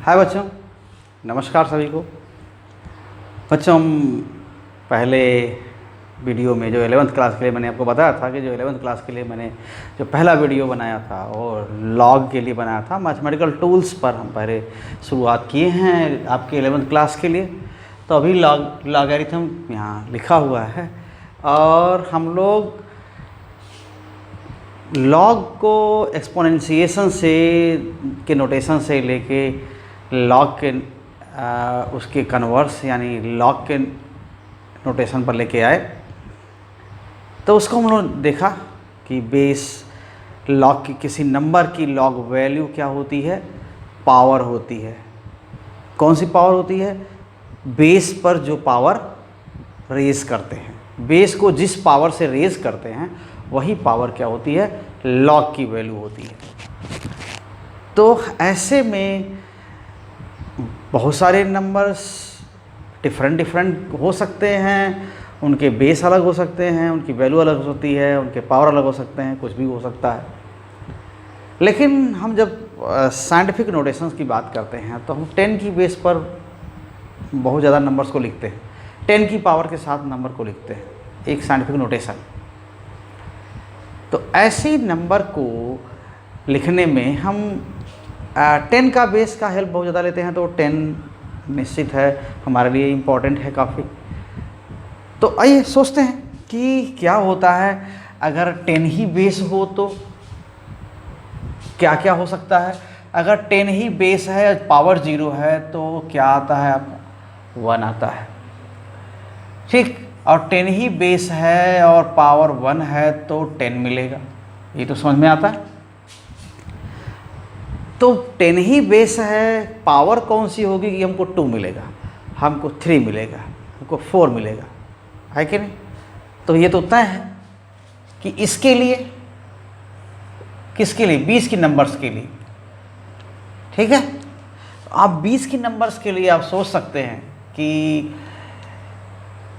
हाय बच्चों, नमस्कार सभी को। बच्चों, हम पहले वीडियो में जो 11th क्लास के लिए मैंने आपको बताया था कि जो 11th क्लास के लिए मैंने जो पहला वीडियो बनाया था और लॉग के लिए बनाया था, मैथमेटिकल टूल्स पर हम पहले शुरुआत किए हैं आपके 11th क्लास के लिए। तो अभी लॉगरिथम यहाँ लिखा हुआ है और हम लोग लॉग को एक्सपोनेंशिएशन से के नोटेशन से लेके लॉग के उसके कन्वर्स यानी लॉग के नोटेशन पर लेके आए। तो उसको हम लोग देखा कि बेस लॉग की किसी नंबर की लॉग वैल्यू क्या होती है, पावर होती है। कौन सी पावर होती है? बेस पर जो पावर रेज करते हैं, बेस को जिस पावर से रेज करते हैं वही पावर क्या होती है, लॉग की वैल्यू होती है। तो ऐसे में बहुत सारे नंबर्स डिफरेंट हो सकते हैं, उनके बेस अलग हो सकते हैं, उनकी वैल्यू अलग होती है, उनके पावर अलग हो सकते हैं, कुछ भी हो सकता है। लेकिन हम जब साइंटिफिक नोटेशंस की बात करते हैं तो हम 10 की बेस पर बहुत ज़्यादा नंबर्स को लिखते हैं, 10 की पावर के साथ नंबर को लिखते हैं, एक साइंटिफिक नोटेशन। तो ऐसे नंबर को लिखने में हम 10 का बेस का हेल्प बहुत ज़्यादा लेते हैं। तो 10 निश्चित है हमारे लिए इम्पॉर्टेंट है काफ़ी। तो आइए सोचते हैं कि क्या होता है अगर 10 ही बेस हो तो क्या क्या हो सकता है। अगर 10 ही बेस है, पावर 0 है, तो क्या आता है आपका 1 आता है, ठीक। और 10 ही बेस है और पावर 1 है तो 10 मिलेगा। ये तो समझ में आता है। तो 10 ही बेस है, पावर कौन सी होगी कि हमको 2 मिलेगा, हमको 3 मिलेगा, हमको 4 मिलेगा, है कि नहीं? तो ये तो तय है कि इसके लिए, किसके लिए? 20 की नंबर्स के लिए, ठीक है। आप 20 की नंबर्स के लिए आप सोच सकते हैं कि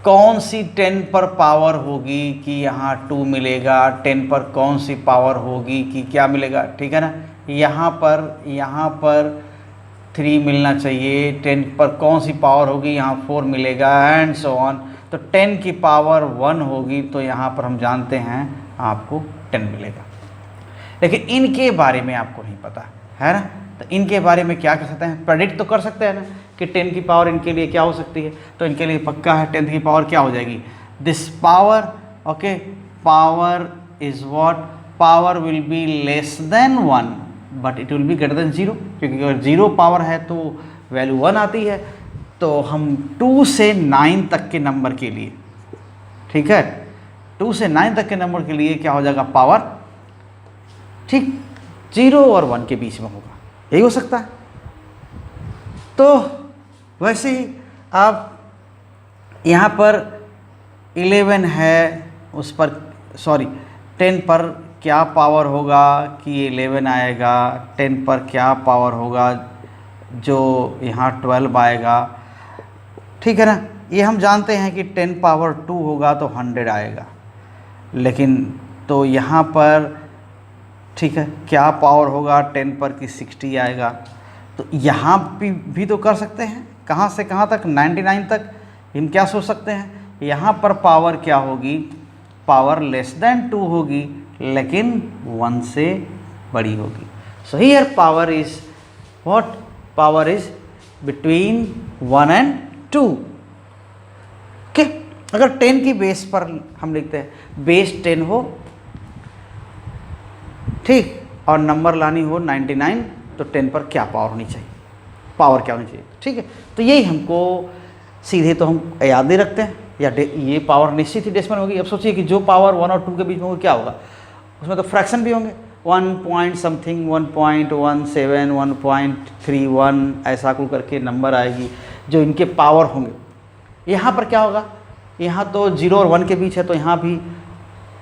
कौन सी 10 पर पावर होगी कि यहाँ 2 मिलेगा, 10 पर कौन सी पावर होगी कि क्या मिलेगा, ठीक है ना। यहाँ पर 3 मिलना चाहिए, 10 पर कौन सी पावर होगी, यहाँ 4 मिलेगा, एंड सो ऑन। तो 10 की पावर 1 होगी तो यहाँ पर हम जानते हैं आपको 10 मिलेगा। लेकिन इनके बारे में आपको नहीं पता है ना। तो इनके बारे में क्या कर सकते हैं? प्रेडिक्ट तो कर सकते हैं ना कि 10 की पावर इनके लिए क्या हो सकती है। तो इनके लिए पक्का है 10 की पावर क्या हो जाएगी, this power, okay, power is what, power will be less than 1 but it will be greater than 0, क्योंकि अगर 0 पावर है तो वैल्यू 1 आती है। तो हम 2 से 9 तक के नंबर के लिए, ठीक है, 2 से 9 तक के नंबर के लिए क्या हो जाएगा, पावर, ठीक, 0 और 1 के बीच में होगा, यही हो सकता है। तो वैसे ही आप यहाँ पर 11 है, उस पर 10 पर क्या पावर होगा कि 11 आएगा, 10 पर क्या पावर होगा जो यहाँ 12 आएगा, ठीक है ना। ये हम जानते हैं कि 10 पावर 2 होगा तो 100 आएगा। लेकिन तो यहाँ पर, ठीक है, क्या पावर होगा 10 पर कि 60 आएगा। तो यहाँ भी तो कर सकते हैं, कहाँ से कहाँ तक, 99 तक। हम क्या सोच सकते हैं, यहाँ पर पावर क्या होगी, पावर लेस देन 2 होगी लेकिन 1 से बड़ी होगी। So here power is what, power is between 1 and 2, okay. अगर 10 की बेस पर हम लिखते हैं, बेस 10 हो, ठीक, और नंबर लानी हो 99, तो 10 पर क्या पावर होनी चाहिए, पावर क्या होनी चाहिए, ठीक है। तो यही हमको सीधे तो हम याद नहीं रखते हैं, या ये पावर निश्चित ही डेसिमल होगी। अब सोचिए कि जो पावर 1 और 2 के बीच में होगी क्या होगा, उसमें तो फ्रैक्शन भी होंगे, 1 पॉइंट समथिंग, 1.17, 1.31 ऐसा कुल करके नंबर आएगी जो इनके पावर होंगे। यहाँ पर क्या होगा, यहाँ तो 0 और 1 के बीच है, तो यहाँ भी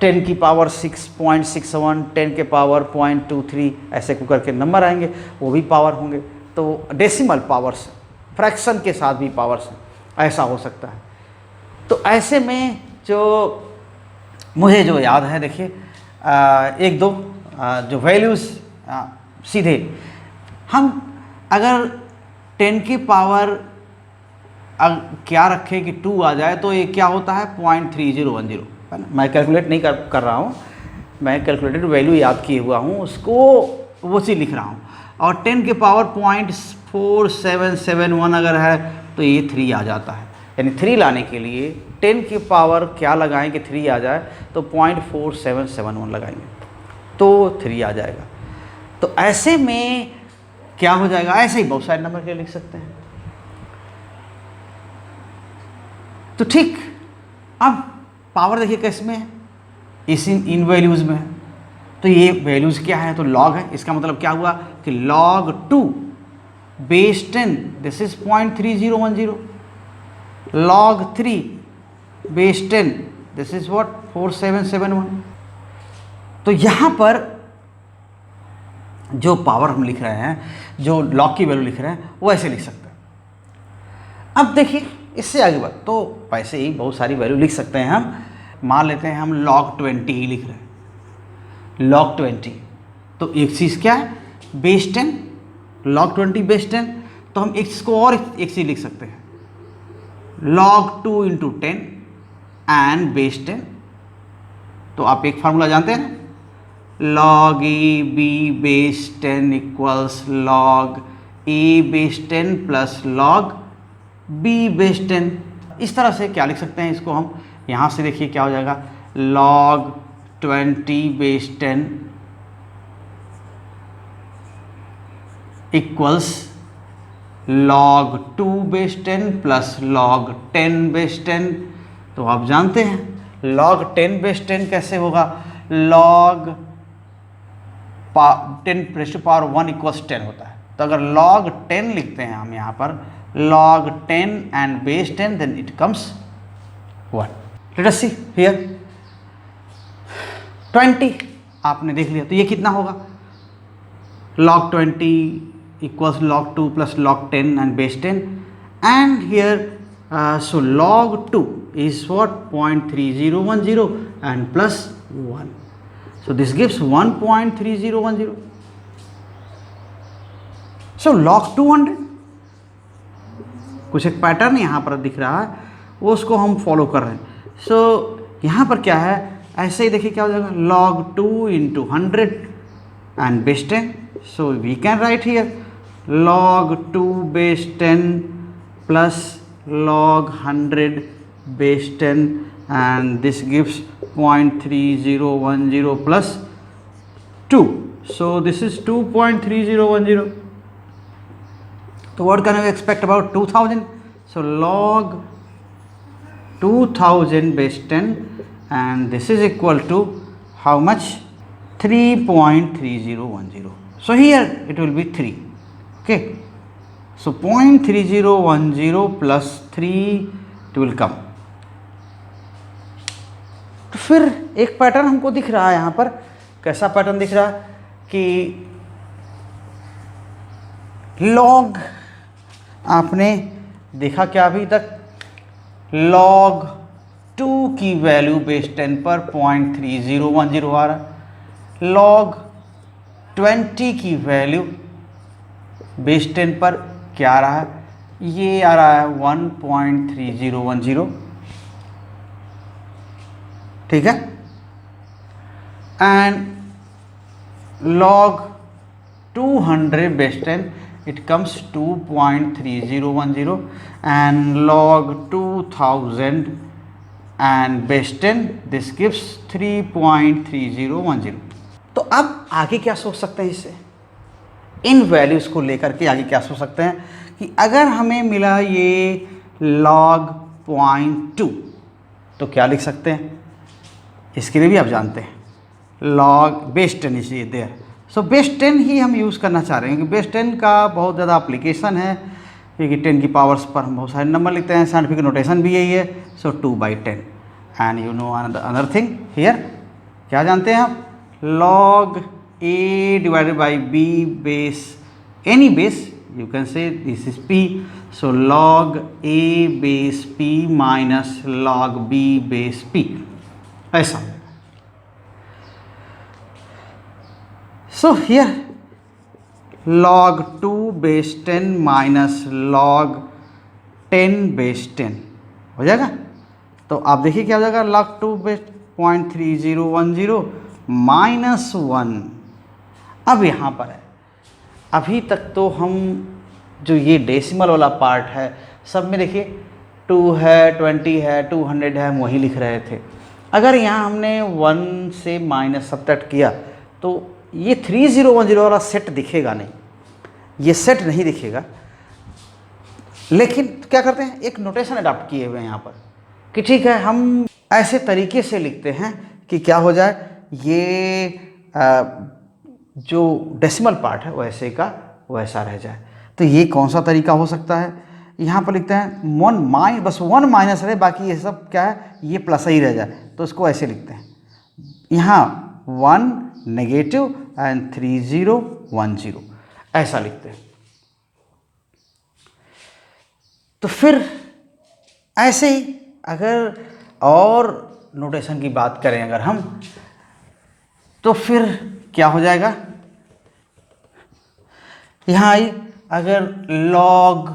10 की पावर 6.61, 10 के पावर 0.23 ऐसे कुल करके नंबर आएंगे, वो भी पावर होंगे। तो डेसिमल पावर्स, फ्रैक्शन के साथ भी पावर्स, ऐसा हो सकता है। तो ऐसे में जो मुझे जो याद है, देखिए 1-2 जो वैल्यूज़ सीधे हम अगर 10 की पावर क्या रखें कि 2 आ जाए, तो ये क्या होता है 0.3010 है ना। मैं कैलकुलेट नहीं कर रहा हूँ, मैं कैलकुलेटेड वैल्यू याद किए हुआ हूँ, उसको वो चीज़ लिख रहा हूँ। और 10 की पावर 0.4771 अगर है तो ये 3 आ जाता है। यानी 3 लाने के लिए 10 की पावर क्या लगाएं कि 3 आ जाए, तो 0.4771 लगाएंगे तो 3 आ जाएगा। तो ऐसे में क्या हो जाएगा, ऐसे ही बहुत सारे नंबर के लिख सकते हैं। तो ठीक, अब पावर देखिए किस में है, इस इन वैल्यूज़ में है। तो ये वैल्यूज़ क्या है, तो लॉग है। इसका मतलब क्या हुआ कि log 2 base 10, this is 0.3010, log 3 base 10, this is what 4771। तो यहाँ पर जो पावर हम लिख रहे हैं, जो लॉग की वैल्यू लिख रहे हैं, वो ऐसे लिख सकते हैं। अब देखिए इससे आगे बात, तो वैसे ही बहुत सारी वैल्यू लिख सकते हैं हम। मान लेते हैं हम log 20 ही लिख रहे हैं, log 20। तो एक चीज़ क्या है, बेस 10, log 20 बेस 10। तो हम एक चीज़ को और एक चीज़ लिख सकते हैं, log 2 इंटू 10 एंड बेस 10। तो आप एक फार्मूला जानते हैं ना, log A B base 10 equals log A base 10 plus log B base 10। इस तरह से क्या लिख सकते हैं इसको हम, यहाँ से देखिए क्या हो जाएगा, log 20 base 10 equals log 2 base 10 plus log 10 base 10। तो आप जानते हैं log 10 बेस 10 कैसे होगा, log 10 raise to power 1 equals 10 होता है। तो अगर log 10 लिखते हैं हम यहाँ पर, log 10 and base 10, then it comes 1. Let us see here 20 आपने देख लिया, तो ये कितना होगा, log 20 equals log 2 plus log 10 and base 10, and here so log 2 is what 0.3010 and plus 1, so this gives 1.3010. so log 200, कुछ एक पैटर्न यहाँ पर दिख रहा है, वो उसको हम फॉलो कर रहे हैं। सो यहाँ पर क्या है, ऐसे ही देखिए क्या हो जाएगा, log 2 into 100 and base 10। So we can write here log 2 base 10 plus log 100 base 10 and this gives 0.3010 plus 2, so this is 2.3010. So what can we expect about 2000? So log 2000 base 10 and this is equal to how much, 3.3010. So here it will be 3. Okay, so 0.3010 plus 3 it will come. तो फिर एक pattern हमको दिख रहा है यहाँ पर, कैसा पैटर्न दिख रहा है कि log, आपने देखा क्या अभी तक, log 2 की वैल्यू बेस 10 पर 0.3010 आ रहा है, log 20 की वैल्यू बेस 10 पर क्या आ रहा है, ये आ रहा है 1.3010, ठीक है, and log 200 base 10 it comes 2.3010 and log 2000 and base 10 this gives 3.3010. तो अब आगे क्या सोच सकते हैं इससे, इन वैल्यूज़ को लेकर के आगे क्या सोच सकते हैं कि अगर हमें मिला ये log 0.2 तो क्या लिख सकते हैं, इसके लिए भी आप जानते हैं log base 10 is there. So base 10 ही हम यूज़ करना चाह रहे हैं क्योंकि बेस 10 का बहुत ज़्यादा एप्लीकेशन है, क्योंकि 10 की पावर्स पर हम बहुत सारे नंबर लिखते हैं, साइंटिफिक नोटेशन भी यही है। सो 2/10 and you know another thing here, क्या जानते हैं आप, log a divided by b base, any base you can say this is p, so log a base p minus log b base p, ऐसा। So here log 2 base 10 minus log 10 base 10 हो जाएगा। तो आप देखिए क्या हो जाएगा, log 2 base 0.3010 minus 1। अब यहाँ पर है, अभी तक तो हम जो ये डेसिमल वाला पार्ट है सब में देखिए 2 है, 20 है, 200 है, हम वही लिख रहे थे। अगर यहाँ हमने 1 से माइनस सब्ट्रैक्ट किया तो ये 3010 वाला सेट दिखेगा नहीं, ये सेट नहीं दिखेगा। लेकिन क्या करते हैं, एक नोटेशन अडॉप्ट किए हुए हैं यहाँ पर कि ठीक है हम ऐसे तरीके से लिखते हैं कि क्या हो जाए, ये जो डेसिमल पार्ट है वैसे का वैसा रह जाए। तो ये कौन सा तरीका हो सकता है, यहाँ पर लिखते हैं 1 बस 1 माइनस रहे, बाकी ये सब क्या है, ये प्लस ही रह जाए। तो इसको ऐसे लिखते हैं, यहाँ 1 नेगेटिव एंड 3010 ऐसा लिखते हैं। तो फिर ऐसे ही अगर और नोटेशन की बात करें अगर हम, तो फिर क्या हो जाएगा, यहाँ आई अगर log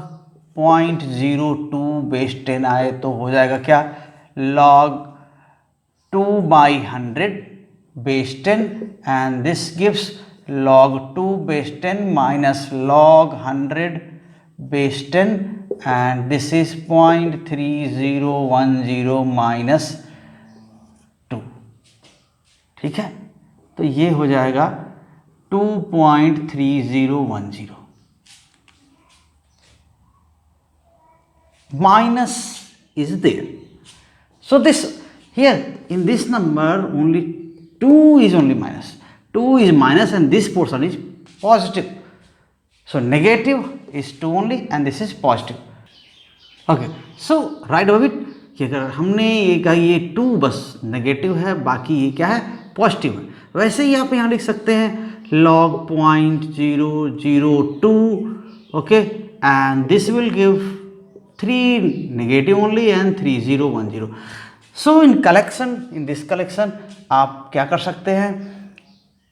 0.02 बेस 10 आए तो हो जाएगा क्या, log 2/100 base 10 and this gives log 2 base 10 minus log 100 base 10 and this is 0.3010 minus 2। ठीक है, तो ये हो जाएगा 2.3010 minus is there. So this here in this number only 2 is only minus. 2 is minus and this portion is positive. So negative is 2 only and this is positive. Okay. So right above it कि अगर हमने ये कहा ये 2 बस negative है, बाकी ये क्या है, पॉजिटिव है। वैसे ही आप यहाँ लिख सकते हैं log 0.002 okay and this will give 3 negative only and 3010। So in collection, in this collection आप क्या कर सकते हैं,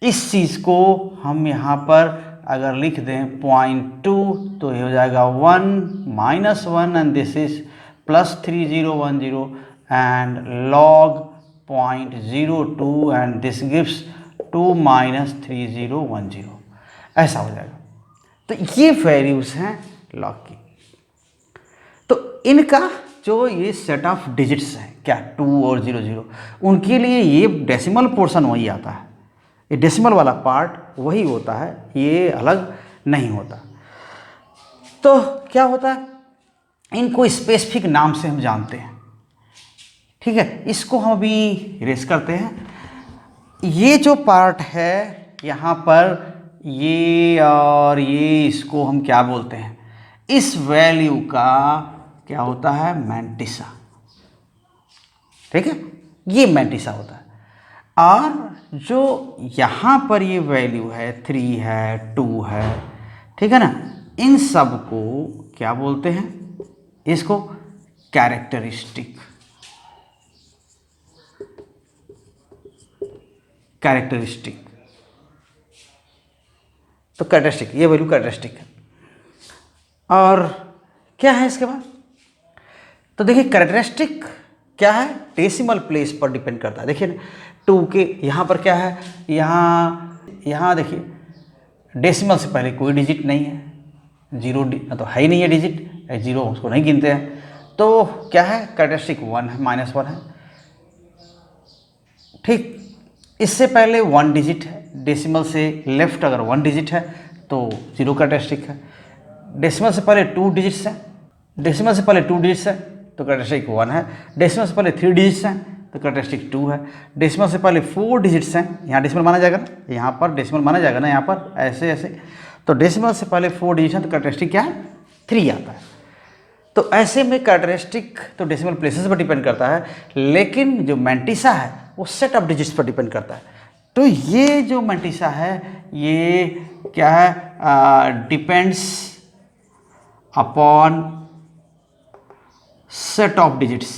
इस चीज़ को हम यहाँ पर अगर लिख दें 0.2 तो ये हो जाएगा 1 minus 1 and this is plus 3010 and log 0.02 and this gives 2 minus 3010 ऐसा हो जाएगा। तो ये वैल्यूज हैं log की। तो इनका जो ये सेट ऑफ डिजिट्स हैं क्या 2 और 00, उनके लिए ये डेसिमल पोर्शन वही आता है, ये डेसिमल वाला पार्ट वही होता है, ये अलग नहीं होता। तो क्या होता है, इनको स्पेसिफिक नाम से हम जानते हैं। ठीक है, इसको हम अभी इरेज करते हैं। ये जो पार्ट है यहाँ पर ये और ये, इसको हम क्या बोलते हैं, इस वैल्यू का क्या होता है, मैंटिसा। ठीक है, ये मैंटिसा होता है। और जो यहाँ पर ये वैल्यू है 3 है 2 है, ठीक है ना, इन सब को क्या बोलते हैं, इसको कैरेक्टरिस्टिक, कैरेक्टरिस्टिक। तो कैरेक्टरिस्टिक, ये वैल्यू कैरेक्टरिस्टिक है। और क्या है इसके बाद, तो देखिए कैरेक्टरिस्टिक क्या है, डेसिमल प्लेस पर डिपेंड करता है। देखिए 2 के यहाँ पर क्या है, यहाँ देखिए डेसिमल से पहले कोई डिजिट नहीं है, 0 तो है ही नहीं है डिजिट, 0 उसको नहीं गिनते हैं। तो क्या है, कैरेक्टरिस्टिक 1 है, -1 है। ठीक, इससे पहले 1 डिजिट है, डेसिमल से लेफ्ट अगर 1 डिजिट है तो 0 कैरेक्टरिस्टिक है। डेसिमल से पहले 2 डिजिट्स हैं, डेसिमल से पहले 2 डिजिट्स हैं तो कैरेक्टरिस्टिक 1 है। डेसिमल से पहले 3 डिजिट्स हैं तो कैरेक्टरिस्टिक 2 है। डेसिमल से पहले 4 डिजिट्स हैं, यहाँ डेसिमल माना जाएगा ना, यहाँ पर डेसिमल माना जाएगा ना, यहाँ पर ऐसे ऐसे, तो डेसिमल से पहले 4 डिजिट हैं तो कैरेक्टरिस्टिक क्या है, 3 आता है। तो ऐसे में कैरेक्टरिस्टिक तो डेसिमल प्लेसेस पर डिपेंड करता है, लेकिन जो मैंटिसा है वो सेट ऑफ डिजिट्स पर डिपेंड करता है। तो ये जो मैंटिसा है ये क्या है, depends upon set of digits,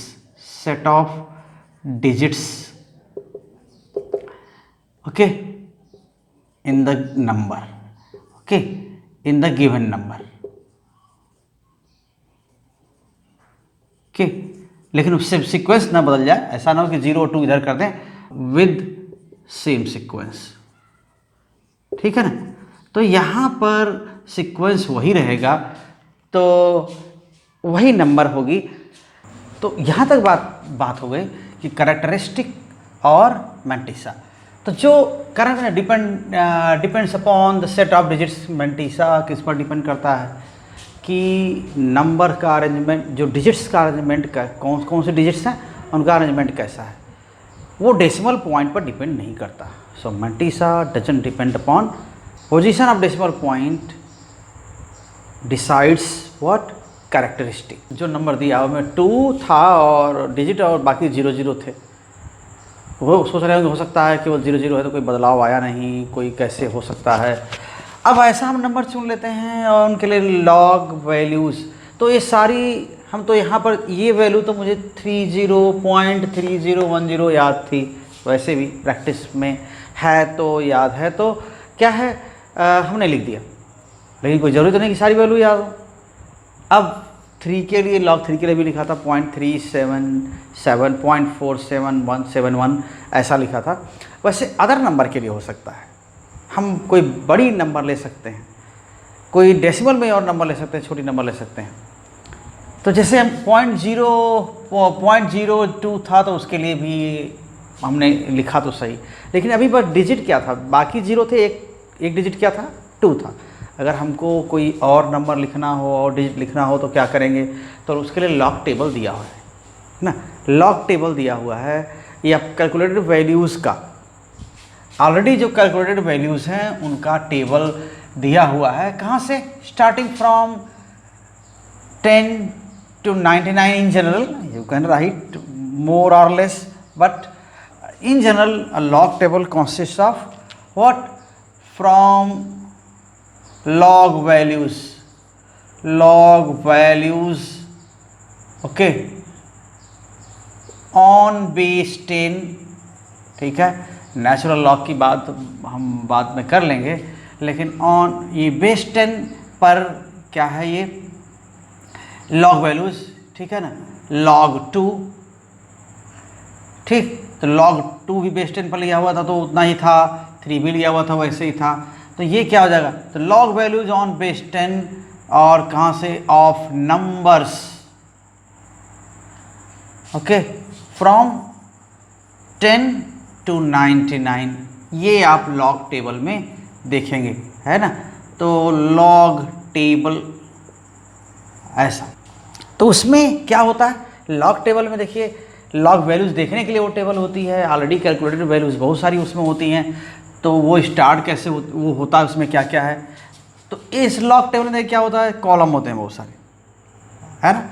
set of digits okay in the number. Okay, in the given number. Okay, लेकिन उससे सीक्वेंस ना बदल जाए, ऐसा ना हो कि 0 और 2 इधर कर दें, विद सेम सीक्वेंस। ठीक है ना। तो यहाँ पर सीक्वेंस वही रहेगा, तो वही नंबर होगी। तो यहाँ तक बात हो गई कि कैरेक्टरिस्टिक और मैंटिसा। तो जो current depends upon the set of digits, mantissa किस पर डिपेंड करता है कि नंबर का अरेंजमेंट, जो डिजिट्स का अरेंजमेंट का कौन कौन से डिजिट्स हैं उनका अरेंजमेंट कैसा है, वो डेसिमल पॉइंट पर डिपेंड नहीं करता। So mantissa doesn't depend upon position of decimal point, decides what characteristic. जो नंबर दिया उसमें 2 था और डिजिट और बाकी 0 थे, वो सोच रहे होंगे हो सकता है कि वो 0 है तो कोई बदलाव आया नहीं, कोई कैसे हो सकता है। अब ऐसा हम नंबर चुन लेते हैं और उनके लिए लॉग वैल्यूज़, तो ये सारी हम तो यहाँ पर ये वैल्यू तो मुझे 30.3010 याद थी, वैसे भी प्रैक्टिस में है तो याद है, तो क्या है हमने लिख दिया, लेकिन कोई ज़रूरी तो नहीं कि सारी वैल्यू याद हो। अब 3 के लिए, log 3 के लिए भी लिखा था 0.377.47171 ऐसा लिखा था। वैसे अदर नंबर के लिए हो सकता है, हम कोई बड़ी नंबर ले सकते हैं, कोई डेसिमल में और नंबर ले सकते हैं, छोटी नंबर ले सकते हैं। तो जैसे हम 0.02 था तो उसके लिए भी हमने लिखा तो सही, लेकिन अभी बस डिजिट क्या था, बाकी 0 थे, एक डिजिट क्या था, 2 था। अगर हमको कोई और नंबर लिखना हो और डिजिट लिखना हो तो क्या करेंगे, तो उसके लिए लॉग टेबल दिया हुआ है ना, लॉग टेबल दिया हुआ है या कैलकुलेटेड वैल्यूज़ का। ऑलरेडी जो कैलकुलेटेड वैल्यूज़ हैं उनका टेबल दिया हुआ है, कहाँ से, starting from 10 to 99 in general, you can write more or less, but in general a log table consists of what, from log values, okay, on base 10, ठीक है। नेचुरल लॉग की बात हम बाद में कर लेंगे, लेकिन ऑन ये बेस 10 पर क्या है, ये लॉग वैल्यूज़, ठीक है ना, log 2, ठीक। तो log 2 भी बेस 10 पर लिया हुआ था तो उतना ही था, 3 भी लिया हुआ था वैसे ही था, तो ये क्या हो जाएगा, तो log वैल्यूज ऑन बेस 10 और कहाँ से, of numbers, okay, from 10 to 99, ये आप लॉग टेबल में देखेंगे, है ना। तो लॉग टेबल ऐसा, तो उसमें क्या होता है, लॉग टेबल में देखिए, लॉग वैल्यूज़ देखने के लिए वो टेबल होती है, ऑलरेडी कैलकुलेटेड वैल्यूज़ बहुत सारी उसमें होती हैं, तो वो स्टार्ट कैसे वो होता है, उसमें क्या क्या है। तो इस लॉग टेबल में क्या होता है, कॉलम होते हैं बहुत सारे, है ना,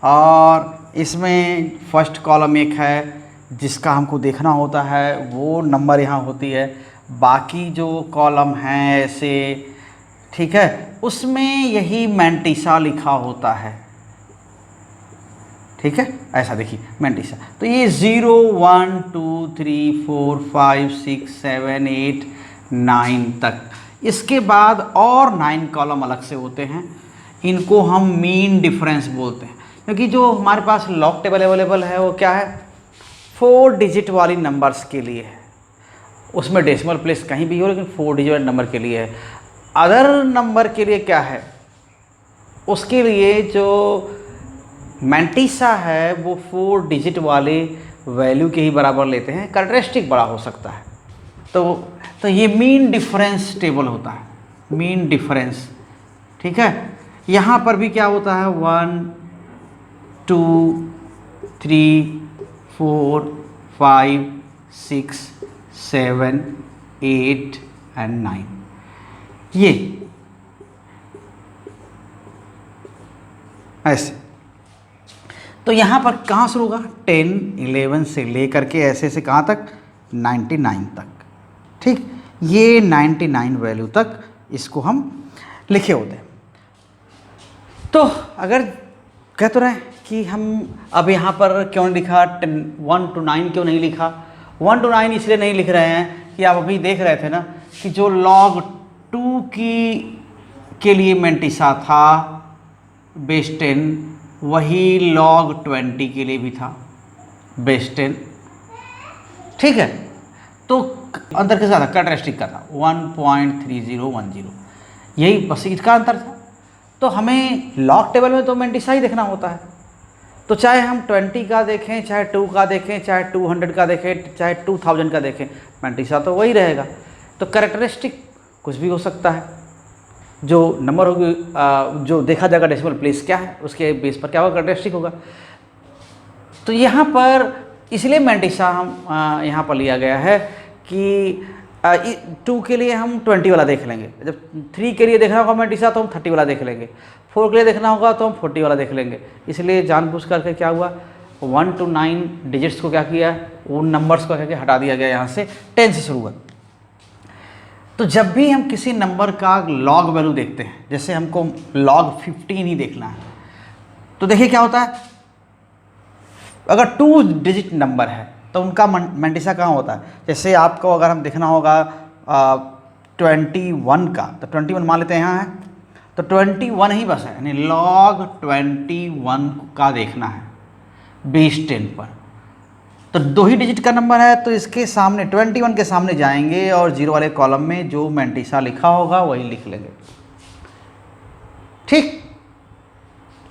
और इसमें फर्स्ट कॉलम एक है जिसका हमको देखना होता है, वो नंबर यहाँ होती है, बाकी जो कॉलम हैं ऐसे, ठीक है, उसमें यही मैंटिसा लिखा होता है, ठीक है। ऐसा देखिए मैंटिसा, तो ये 0 1 2 3 4 5 6 7 8 9 तक, इसके बाद और 9 कॉलम अलग से होते हैं, इनको हम मीन डिफरेंस बोलते हैं, क्योंकि जो हमारे पास लॉग टेबल अवेलेबल है वो क्या है, 4 डिजिट वाली नंबर्स के लिए है, उसमें डेसिमल प्लेस कहीं भी हो लेकिन 4 डिजिट नंबर के लिए है। अदर नंबर के लिए क्या है, उसके लिए जो मैंटिसा है वो 4 डिजिट वाले वैल्यू के ही बराबर लेते हैं, कैरेक्टरिस्टिक बड़ा हो सकता है, तो ये मीन डिफरेंस टेबल होता है, मीन डिफरेंस, ठीक है। यहाँ पर भी क्या होता है, 1 2 3 4 5 6 7 8 and 9, ये ऐसे। तो यहाँ पर कहाँ शुरू होगा, 10 11 से लेकर के ऐसे से कहाँ तक, 99 तक, ठीक। ये 99 वैल्यू तक इसको हम लिखे होते हैं। तो अगर कह तो रहे कि हम अब यहाँ पर क्यों लिखा, 1 to 9 क्यों नहीं लिखा, 1 to 9 इसलिए नहीं लिख रहे हैं कि आप अभी देख रहे थे ना कि जो log 2 की के लिए मैंटिसा था बेस 10, वही log 20 के लिए भी था बेस 10। ठीक है, तो अंतर किसका था? कैरेक्टरिस्टिक का था 1.3010, यही बस इसका अंतर था। तो हमें लॉग टेबल में तो मैंटिसा ही देखना होता है, तो चाहे हम 20 का देखें, चाहे 2 का देखें, चाहे 200 का देखें, चाहे 2000 का देखें, मैंटिसा तो वही रहेगा। तो कैरेक्टरिस्टिक कुछ भी हो सकता है, जो नंबर होगी जो देखा जाएगा डेसिमल प्लेस क्या है उसके बेस पर क्या होगा, कैरेक्टरिस्टिक होगा। तो यहाँ पर इसलिए मैंटिसा हम यहाँ पर लिया गया है कि 2 के लिए हम 20 वाला देख लेंगे, जब 3 के लिए देखना होगा मैंटिसा तो हम 30 वाला देख लेंगे, 4 के लिए देखना होगा तो हम 40 वाला देख लेंगे। इसलिए जानबूझ करके क्या हुआ, 1 to 9 डिजिट्स को क्या किया, उन नंबर्स को क्या हटा दिया गया, यहाँ से 10 से शुरू हुआ। तो जब भी हम किसी नंबर का लॉग वैल्यू देखते हैं, जैसे हमको log 15 ही देखना है, तो देखिए क्या होता है, अगर 2 डिजिट नंबर है तो उनका मैंटिसा कहाँ होता है। जैसे आपको अगर हम देखना होगा 21 का, तो 21 मान लेते हैं यहाँ है, तो 21 ही बस है, यानी log 21 का देखना है बेस 10 पर। तो 2 ही डिजिट का नंबर है, तो इसके सामने 21 के सामने जाएंगे और 0 वाले कॉलम में जो मैंटिसा लिखा होगा वही लिख लेंगे। ठीक,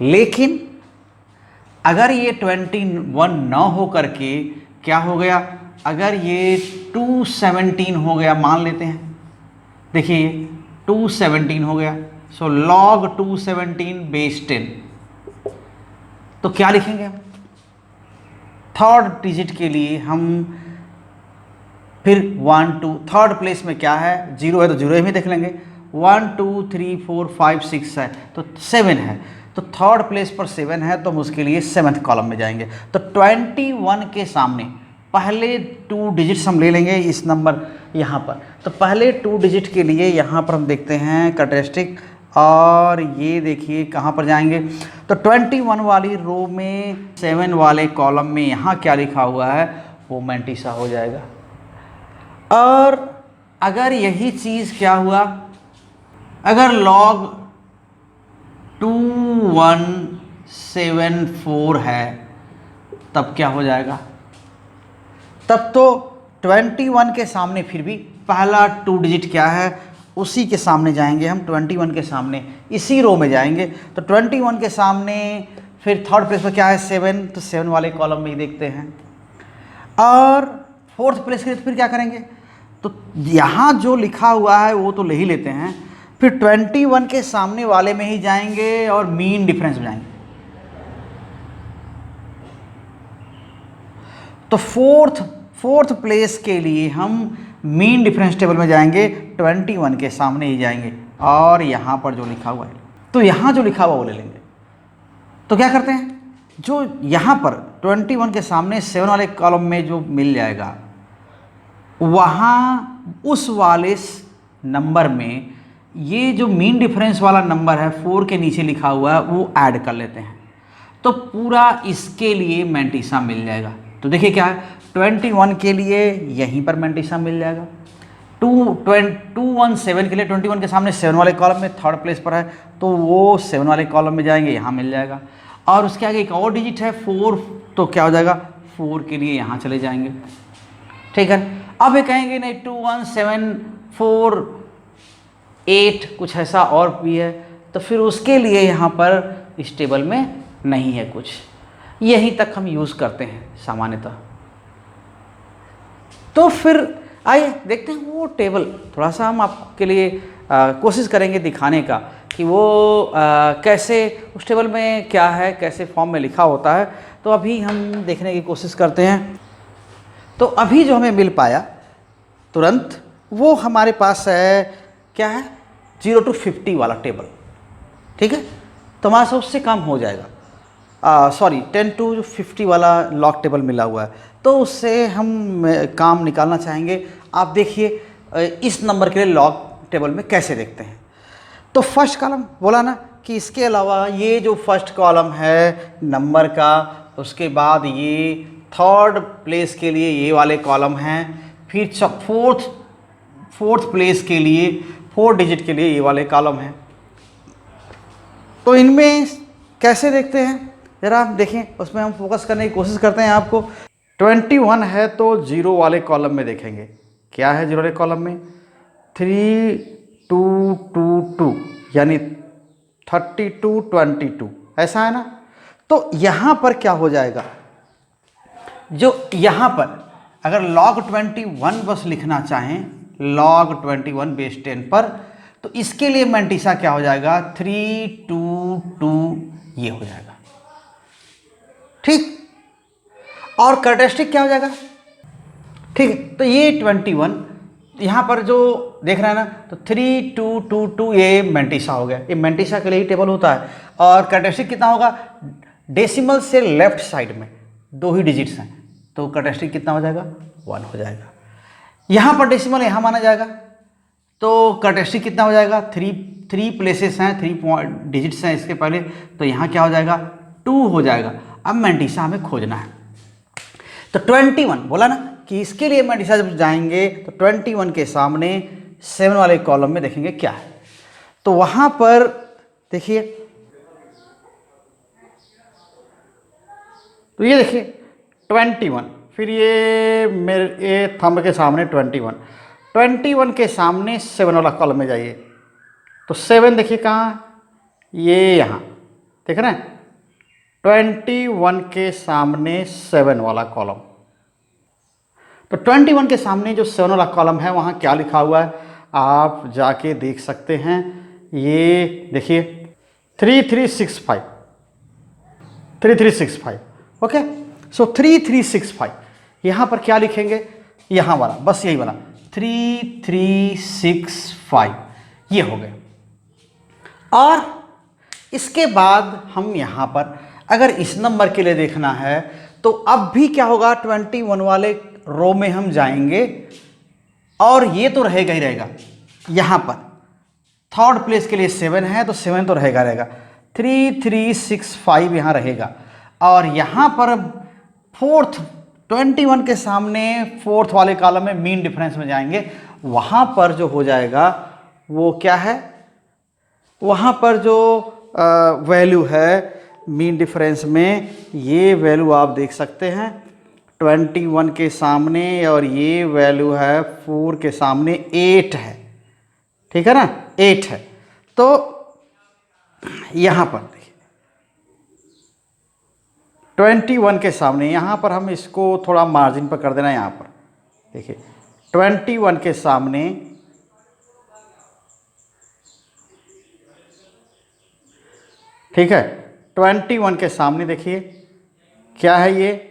लेकिन अगर ये 21 न हो करके क्या हो गया, अगर ये 217 हो गया, मान लेते हैं, देखिए 217 हो गया, सो log 217 बेस 10, तो क्या लिखेंगे हम, थर्ड डिजिट के लिए हम फिर 1 2, थर्ड प्लेस में क्या है, 0 है तो 0 ही देख लेंगे, 1 2 3 4 5 6 है तो 7 है, तो थर्ड प्लेस पर 7 है तो हम उसके लिए 7th कॉलम में जाएंगे। तो 21 के सामने पहले 2 डिजिट्स हम ले लेंगे इस नंबर यहाँ पर, तो पहले 2 डिजिट के लिए यहाँ पर हम देखते हैं कैरेक्टरिस्टिक, और ये देखिए कहाँ पर जाएंगे, तो 21 वाली रो में 7 वाले कॉलम में यहाँ क्या लिखा हुआ है वो मैंटिसा हो जाएगा। और अगर यही चीज़ क्या हुआ, अगर log 2174 है तब क्या हो जाएगा, तब तो 21 के सामने फिर भी पहला 2 डिजिट क्या है उसी के सामने जाएंगे हम, 21 के सामने इसी रो में जाएंगे, तो 21 के सामने फिर थर्ड प्लेस पर क्या है 7, तो 7 वाले कॉलम में ही देखते हैं। और फोर्थ प्लेस के लिए फिर क्या करेंगे, तो यहाँ जो लिखा हुआ है वो तो ले ही लेते हैं, फिर 21 के सामने वाले में ही जाएंगे और मीन डिफरेंस में जाएंगे। तो फोर्थ प्लेस के लिए हम मीन डिफरेंस टेबल में जाएंगे, 21 के सामने ही जाएंगे और यहाँ पर जो लिखा हुआ है, तो यहाँ जो लिखा हुआ वो ले लेंगे। तो क्या करते हैं, जो यहाँ पर 21 के सामने 7 वाले कॉलम में जो मिल जाएगा, वहाँ उस वाले नंबर में ये जो मीन डिफरेंस वाला नंबर है 4 के नीचे लिखा हुआ है वो ऐड कर लेते हैं, तो पूरा इसके लिए मैंटिसा मिल जाएगा। तो देखिए क्या है, 21 के लिए यहीं पर मैंटिसा मिल जाएगा, 217 के लिए 21 के सामने 7 वाले कॉलम में थर्ड प्लेस पर है तो वो 7 वाले कॉलम में जाएंगे, यहाँ मिल जाएगा। और उसके आगे एक और डिजिट है 4, तो क्या हो जाएगा 4 के लिए यहाँ चले जाएंगे। ठीक है, अब ये कहेंगे नहीं 2 1 7 4 8 कुछ ऐसा और भी है, तो फिर उसके लिए यहाँ पर इस टेबल में नहीं है कुछ, यहीं तक हम यूज़ करते हैं सामान्यतः। तो फिर आइए देखते हैं वो टेबल, थोड़ा सा हम आपके लिए कोशिश करेंगे दिखाने का कि वो कैसे उस टेबल में क्या है, कैसे फॉर्म में लिखा होता है। तो अभी हम देखने की कोशिश करते हैं। तो अभी जो हमें मिल पाया तुरंत वो हमारे पास है, क्या है 0 to 50 वाला टेबल। ठीक है, तो हमारे से उससे काम हो जाएगा, 10 to 50 वाला लॉग टेबल मिला हुआ है, तो उससे हम काम निकालना चाहेंगे। आप देखिए इस नंबर के लिए लॉग टेबल में कैसे देखते हैं। तो फर्स्ट कॉलम बोला ना कि इसके अलावा ये जो फर्स्ट कॉलम है नंबर का, उसके बाद ये थर्ड प्लेस के लिए ये वाले कॉलम हैं, फिर फोर्थ प्लेस के लिए 4 डिजिट के लिए ये वाले कॉलम हैं। तो इनमें कैसे देखते हैं ज़रा आप देखें, उसमें हम फोकस करने की कोशिश करते हैं आपको। 21 है तो जीरो वाले कॉलम में देखेंगे, क्या है जीरो वाले कॉलम में 3 2 2 2 यानी 32 22 ऐसा है ना। तो यहाँ पर क्या हो जाएगा, जो यहाँ पर अगर log 21 बस लिखना चाहें log 21 बेस 10 पर, तो इसके लिए मैंटिसा क्या हो जाएगा 3 2 2 ये हो जाएगा, ठीक। और कैरेक्टरिस्टिक क्या हो जाएगा, ठीक है। तो ये 21 यहाँ पर जो देख रहा है ना, तो 3 2 2 2 ये मैंटिसा हो गया। ये मैंटिसा के लिए ही टेबल होता है। और कैरेक्टरिस्टिक कितना होगा, डेसिमल से लेफ्ट साइड में 2 ही डिजिट्स हैं, तो कैरेक्टरिस्टिक कितना हो जाएगा 1 हो जाएगा। यहाँ पर डेसिमल यहाँ माना जाएगा, तो कैरेक्टरिस्टिक कितना हो जाएगा 3 प्लेसेस हैं, 3 डिजिट्स हैं इसके पहले, तो यहाँ क्या हो जाएगा 2 हो जाएगा। अब मैंटिसा हमें खोजना है, तो 21 बोला ना कि इसके लिए मैंटिसा जब जाएंगे तो 21 के सामने 7 वाले कॉलम में देखेंगे क्या है। तो वहाँ पर देखिए, तो ये देखिए 21, फिर ये मेरे थंब के सामने 21 के सामने 7 वाला कॉलम में जाइए, तो 7 देखिए कहाँ, ये यहाँ देख रहे हैं 21 के सामने 7 वाला कॉलम। तो 21 के सामने जो 7 वाला कॉलम है वहाँ क्या लिखा हुआ है आप जाके देख सकते हैं। ये देखिए 3365 ओके। सो 3365 यहाँ पर क्या लिखेंगे, यहाँ वाला बस यही वाला 3365 ये हो गए। और इसके बाद हम यहाँ पर अगर इस नंबर के लिए देखना है तो अब भी क्या होगा 21 वाले रो में हम जाएंगे और ये तो रहेगा ही रहेगा। यहाँ पर थर्ड प्लेस के लिए 7 है तो 7 तो रहेगा 3365 यहाँ रहेगा। और यहाँ पर फोर्थ 21 के सामने फोर्थ वाले कॉलम में मीन डिफरेंस में जाएंगे, वहाँ पर जो हो जाएगा वो क्या है, वहाँ पर जो वैल्यू है मीन डिफरेंस में, ये वैल्यू आप देख सकते हैं 21 के सामने, और ये वैल्यू है 4 के सामने 8 है, ठीक है ना 8 है। तो यहाँ पर देखिए 21 के सामने, यहाँ पर हम इसको थोड़ा मार्जिन पर कर देना, यहाँ पर देखिए 21 के सामने ठीक है 21 के सामने देखिए क्या है, ये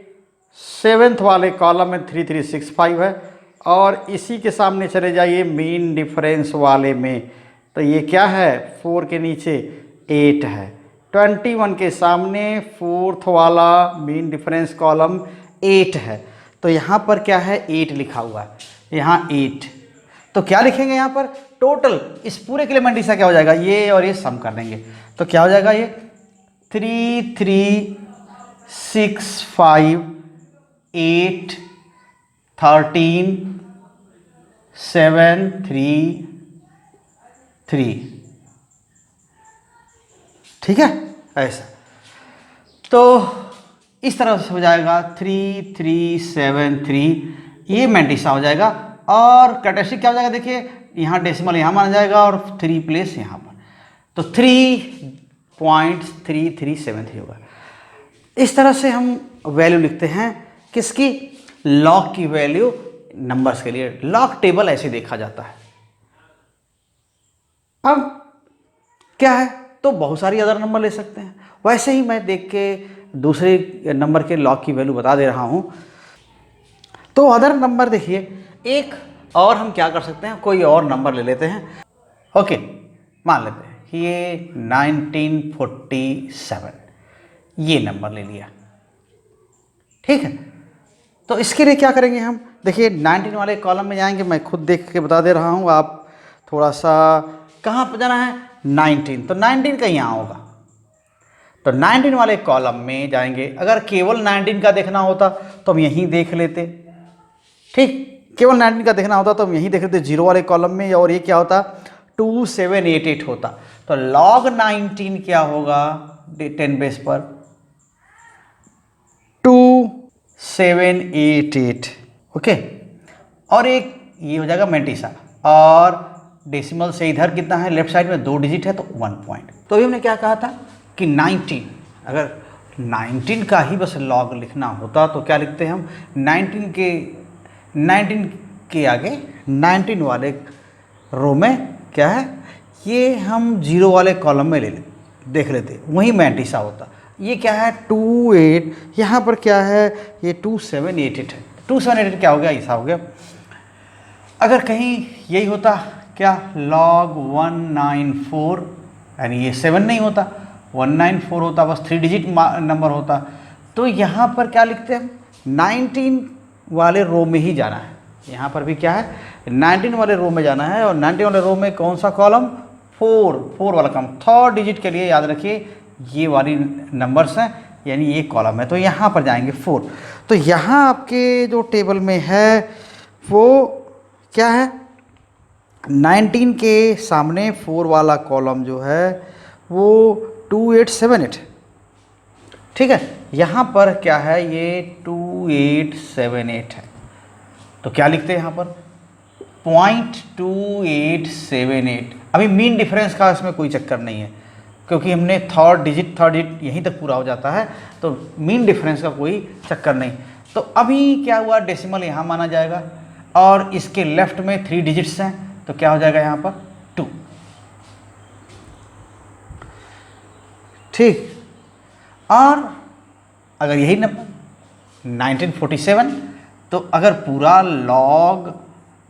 7th वाले कॉलम में 3365 है, और इसी के सामने चले जाइए मीन डिफरेंस वाले में, तो ये क्या है 4 के नीचे 8 है। 21 के सामने फोर्थ वाला मीन डिफरेंस कॉलम 8 है, तो यहाँ पर क्या है 8 लिखा हुआ है, यहाँ 8। तो क्या लिखेंगे यहाँ पर टोटल इस पूरे के लिए मैंटिसा क्या हो जाएगा, ये और ये सम कर देंगे, तो क्या हो जाएगा ये 3365 8 13 7 3 3, ठीक है ऐसा। तो इस तरह से हो जाएगा 3373, ये मैंटिसा हो जाएगा। और कैरेक्टरिस्टिक क्या हो जाएगा देखिए, यहाँ डेसिमल यहाँ माना जाएगा और 3 प्लेस यहाँ पर, तो 3.3373 होगा। इस तरह से हम वैल्यू लिखते हैं किसकी, लॉग की वैल्यू नंबर्स के लिए। लॉग टेबल ऐसे देखा जाता है। अब क्या है, तो बहुत सारी अदर नंबर ले सकते हैं, वैसे ही मैं देख के दूसरे नंबर के लॉग की वैल्यू बता दे रहा हूं। तो अदर नंबर देखिए, एक और हम क्या कर सकते हैं, कोई और नंबर ले लेते हैं। ओके, मान लेते हैं कि ये 1947 ये नंबर ले लिया, ठीक है। तो इसके लिए क्या करेंगे हम, देखिए 19 वाले कॉलम में जाएंगे, मैं खुद देख के बता दे रहा हूँ, आप थोड़ा सा कहाँ पर जाना है 19, तो 19 का यहाँ होगा, तो 19 वाले कॉलम में जाएंगे। अगर केवल 19 का देखना होता तो हम यहीं देख लेते, ठीक, केवल 19 का देखना होता तो हम यहीं देख लेते 0 वाले कॉलम में, और ये क्या होता 2788 होता। तो log 19 क्या होगा 10 बेस पर 2788। ओके, और एक ये हो जाएगा मैंटिसा, और डेसिमल से इधर कितना है, लेफ्ट साइड में 2 डिजिट है तो 1 पॉइंट। तो अभी हमने क्या कहा था कि 19, अगर 19 का ही बस लॉग लिखना होता तो क्या लिखते हैं हम, 19 के आगे 19 वाले रो में क्या है, ये हम 0 वाले कॉलम में देख लेते, वही मैंटिसा होता। ये क्या है 28, यहाँ पर क्या है ये 2788 है। 2788 क्या हो गया, ऐसा हो गया। अगर कहीं यही होता क्या log 194, यानी ये 7 नहीं होता 194 होता, बस 3 डिजिट नंबर होता, तो यहाँ पर क्या लिखते हैं, 19 वाले रो में ही जाना है। यहाँ पर भी क्या है 19 वाले रो में जाना है, और 19 वाले रो में कौन सा कॉलम, 4 वाला कॉलम। 3rd डिजिट के लिए याद रखिए ये वाली नंबर्स हैं, यानी ये कॉलम है, तो यहाँ पर जाएंगे 4। तो यहाँ आपके जो टेबल में है वो क्या है, 19 के सामने 4 वाला कॉलम जो है वो 2878, ठीक है। यहाँ पर क्या है, ये 2878 है, तो क्या लिखते हैं यहाँ पर 0.2878। अभी मीन डिफरेंस का इसमें कोई चक्कर नहीं है, क्योंकि हमने थर्ड डिजिट यहीं तक पूरा हो जाता है, तो मीन डिफरेंस का कोई चक्कर नहीं। तो अभी क्या हुआ, डेसिमल यहाँ माना जाएगा, और इसके लेफ्ट में 3 डिजिट्स हैं, तो क्या हो जाएगा यहाँ पर 2, ठीक। और अगर यही नंबर 1947, तो अगर पूरा लॉग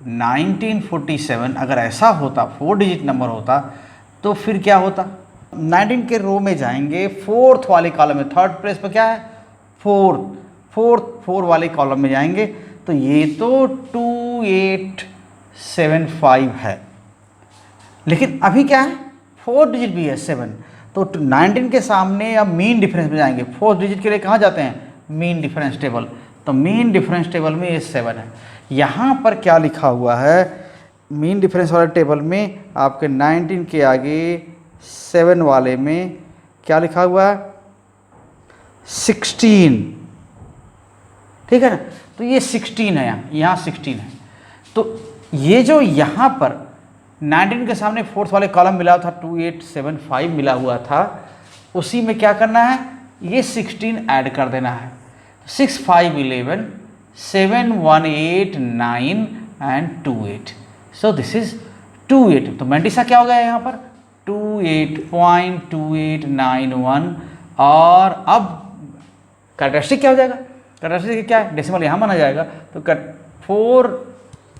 1947 अगर ऐसा होता, 4 डिजिट नंबर होता, तो फिर क्या होता, 19 के रो में जाएंगे, 4th वाले कॉलम में, 3rd प्लेस पर क्या है 4 वाले कॉलम में जाएंगे, तो ये तो 2875 है। लेकिन अभी क्या है 4 डिजिट भी है 7, तो 19 के सामने अब मीन डिफरेंस में जाएंगे। 4th डिजिट के लिए कहाँ जाते हैं, मीन डिफरेंस टेबल, तो मीन डिफरेंस टेबल में ये 7 है। यहाँ पर क्या लिखा हुआ है, मीन डिफरेंस वाले टेबल में आपके 19 के आगे 7 वाले में क्या लिखा हुआ है 16, ठीक है ना। तो ये 16 है, यहाँ 16 है। तो ये जो यहाँ पर 19 के सामने 4th वाले कॉलम मिला था 2875 मिला हुआ था, उसी में क्या करना है, ये 16 ऐड कर देना है। 6 5 11 7 1 8 9 एंड 2 8, सो दिस इज 28। तो मैंटिसा क्या हो गया यहाँ पर 28.2891, और अब कैरेक्टरिस्टिक क्या हो जाएगा, कैरेक्टरिस्टिक क्या है, डेसिमल यहाँ माना जाएगा, तो 4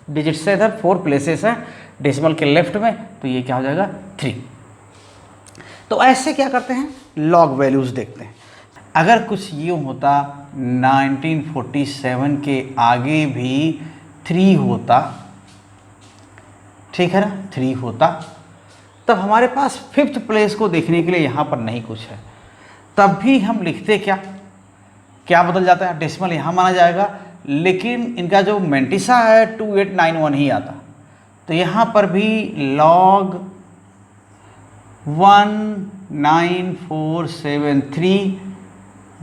डिजिट से इधर 4 प्लेसेस हैं डेसिमल के लेफ्ट में, तो ये क्या हो जाएगा 3। तो ऐसे क्या करते हैं, लॉग वैल्यूज़ देखते हैं। अगर कुछ यूँ होता 1947 के आगे भी 3 होता, ठीक है ना, 3 होता, तब हमारे पास 5th प्लेस को देखने के लिए यहाँ पर नहीं कुछ है, तब भी हम लिखते क्या बदल जाता है, डेसिमल यहाँ माना जाएगा, लेकिन इनका जो मैंटिसा है 2891 ही आता। तो यहाँ पर भी log 19473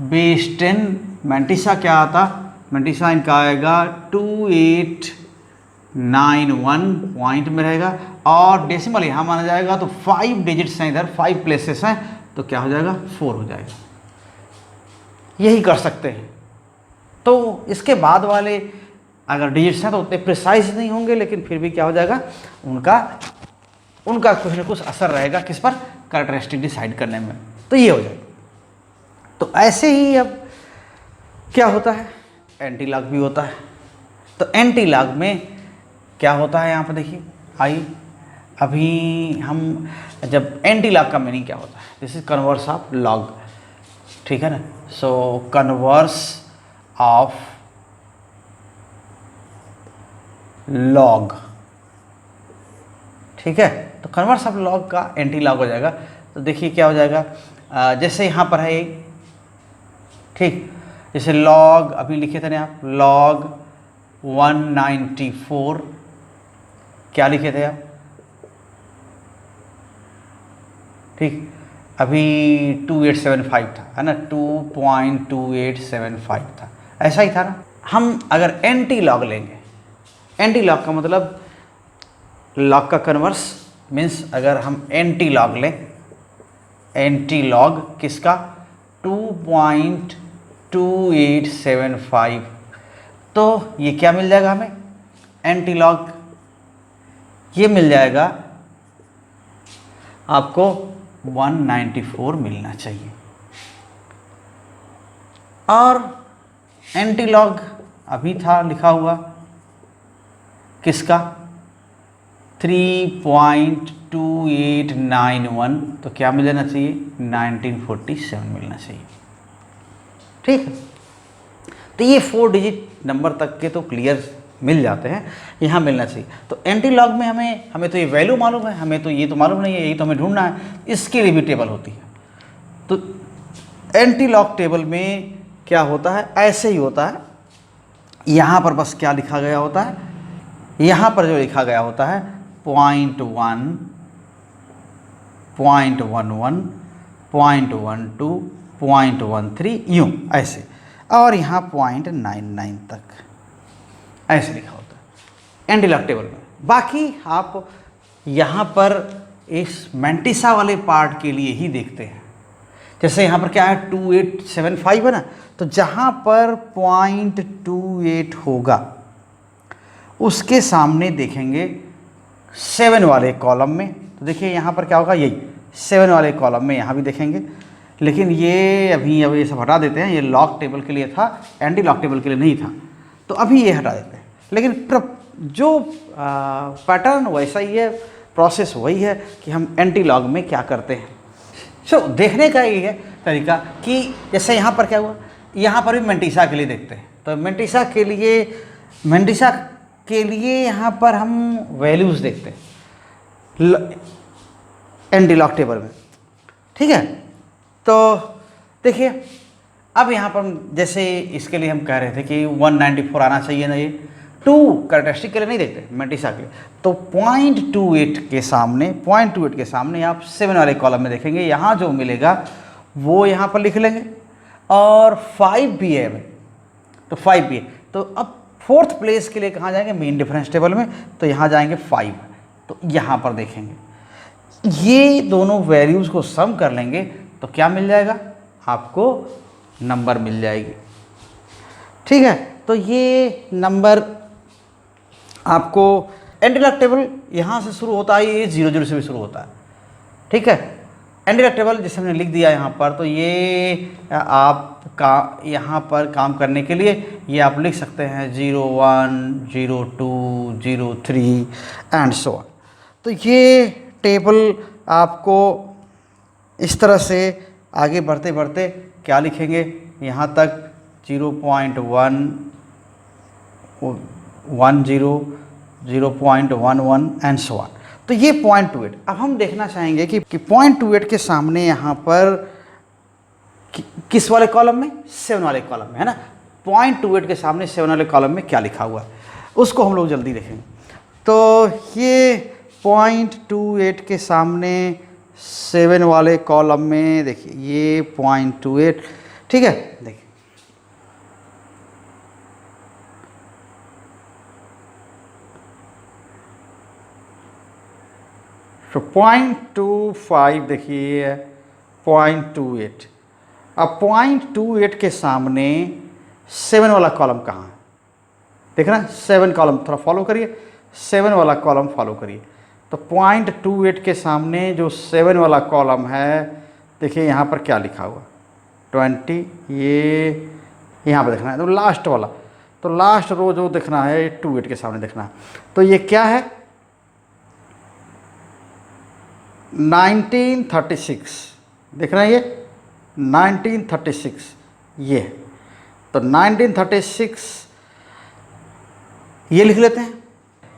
बेस 10 मैंटिसा क्या आता, मैंटिसा इनका आएगा 2891 पॉइंट में रहेगा, और डेसिमल यहाँ माना जाएगा, तो 5 डिजिट्स हैं इधर, 5 प्लेसेस हैं, तो क्या हो जाएगा 4 हो जाएगा। यही कर सकते हैं। तो इसके बाद वाले अगर डिजिट्स हैं तो उतने प्रिसाइज नहीं होंगे, लेकिन फिर भी क्या हो जाएगा, उनका कुछ ना कुछ असर रहेगा किस पर, कैरेक्टरिस्टिक डिसाइड करने में, तो ये हो जाएगा। तो ऐसे ही अब क्या होता है, एंटी लॉग भी होता है। तो एंटी लॉग में क्या होता है, यहाँ पर देखिए, आइए अभी हम जब एंटी लॉग का मीनिंग क्या होता है, this is converse of log, ठीक है ना। सो कन्वर्स ऑफ लॉग, ठीक है। तो कन्वर्स ऑफ लॉग का एंटी लॉग हो जाएगा। तो देखिए क्या हो जाएगा, जैसे यहाँ पर है एक, ठीक, जैसे लॉग अभी लिखे थे ना आप, लॉग 194 क्या लिखे थे आप ठीक, अभी 2875 था, है ना, 2.2875 था, ऐसा ही था ना। हम अगर एंटी लॉग लेंगे, एंटी लॉग का मतलब लॉग का कन्वर्स मीन्स अगर हम एंटी लॉग लें, एंटी लॉग किसका, 2.2875, तो ये क्या मिल जाएगा हमें, एंटी लॉग ये मिल जाएगा आपको 194 मिलना चाहिए। और एंटी लॉग अभी था लिखा हुआ किसका, 3.2891, तो क्या मिल जाना चाहिए, 1947 मिलना चाहिए। ठीक है, तो ये 4 डिजिट नंबर तक के तो क्लियर मिल जाते हैं, यहाँ मिलना चाहिए। तो एंटी लॉग में हमें तो ये वैल्यू मालूम है, हमें तो ये तो मालूम नहीं है, यही तो हमें ढूंढना है, इसके लिए भी टेबल होती है। तो एंटी लॉग टेबल में क्या होता है, ऐसे ही होता है, यहाँ पर बस क्या लिखा गया होता है, यहाँ पर जो लिखा गया होता है 0.1, 0.11, 0.12, 0.13 यूँ ऐसे, और यहाँ 0.99 तक ऐसे लिखा होता है एंटी लॉग टेबल में। बाकी आप यहाँ पर इस मैंटिसा वाले पार्ट के लिए ही देखते हैं, जैसे यहाँ पर क्या है 2875 है ना, तो जहाँ पर 0.28 होगा उसके सामने देखेंगे 7 वाले कॉलम में, तो देखिए यहाँ पर क्या होगा, यही 7 वाले कॉलम में यहाँ भी देखेंगे। लेकिन ये अभी ये सब हटा देते हैं, ये लॉग टेबल के लिए था, एंटी लॉग टेबल के लिए नहीं था, तो अभी ये हटा देते हैं। लेकिन जो पैटर्न वैसा ही है, प्रोसेस वही है कि हम एंटी लॉग में क्या करते हैं। सो देखने का ये है तरीका कि जैसे यहाँ पर क्या हुआ, यहाँ पर भी मैंटिसा के लिए देखते हैं, तो मैंटिसा के लिए यहाँ पर हम वैल्यूज़ देखते हैं एंटी लॉग टेबल में। ठीक है, तो देखिए अब यहाँ पर जैसे इसके लिए हम कह रहे थे कि 194 आना चाहिए ना, ये 2 कैरेक्टरिस्टिक के लिए नहीं देखते, मैंटिसा के लिए, तो 0.28 के सामने आप 7 वाले कॉलम में देखेंगे, यहाँ जो मिलेगा वो यहाँ पर लिख लेंगे, और 5 भी है, तो 5 भी है। तो अब 4th प्लेस के लिए कहाँ जाएंगे, मीन डिफरेंस टेबल में, तो यहाँ जाएंगे 5, तो यहाँ पर देखेंगे, ये दोनों वैल्यूज़ को सम कर लेंगे तो क्या मिल जाएगा, आपको नंबर मिल जाएगी। ठीक है, तो ये नंबर आपको एंटी लॉग टेबल यहाँ से शुरू होता है, ये 00 से भी शुरू होता है। ठीक है, एंटी लॉग टेबल जैसे हमने लिख दिया यहाँ पर, तो ये आपका यहाँ पर काम करने के लिए ये आप लिख सकते हैं 01, 02, 03 एंड सो ऑन। तो ये टेबल आपको इस तरह से आगे बढ़ते बढ़ते क्या लिखेंगे, यहाँ तक 0.1, 10, 0.11 एंड सो ऑन। तो ये 0.28। अब हम देखना चाहेंगे कि 0.28 के सामने यहाँ पर किस वाले कॉलम में, 7 वाले कॉलम में, है ना। 0.28 के सामने 7 वाले कॉलम में क्या लिखा हुआ है उसको हम लोग जल्दी देखेंगे। तो ये 0.28 के सामने 7 वाले कॉलम में देखिए, ये 0.28, ठीक है। देखिए तो 0.25 देखिए 0.28। अब 0.28 के सामने 7 वाला कॉलम कहाँ है, देखना 7 कॉलम थोड़ा फॉलो करिए, 7 वाला कॉलम फॉलो करिए। तो 0.28 के सामने जो 7 वाला कॉलम है, देखिए यहाँ पर क्या लिखा हुआ 20, ये यहाँ पर देखना है, तो लास्ट वाला, तो लास्ट रो जो देखना है 28 के सामने देखना है। तो ये क्या है 1936, देखना है ये 1936 ये, तो 1936 ये लिख लेते हैं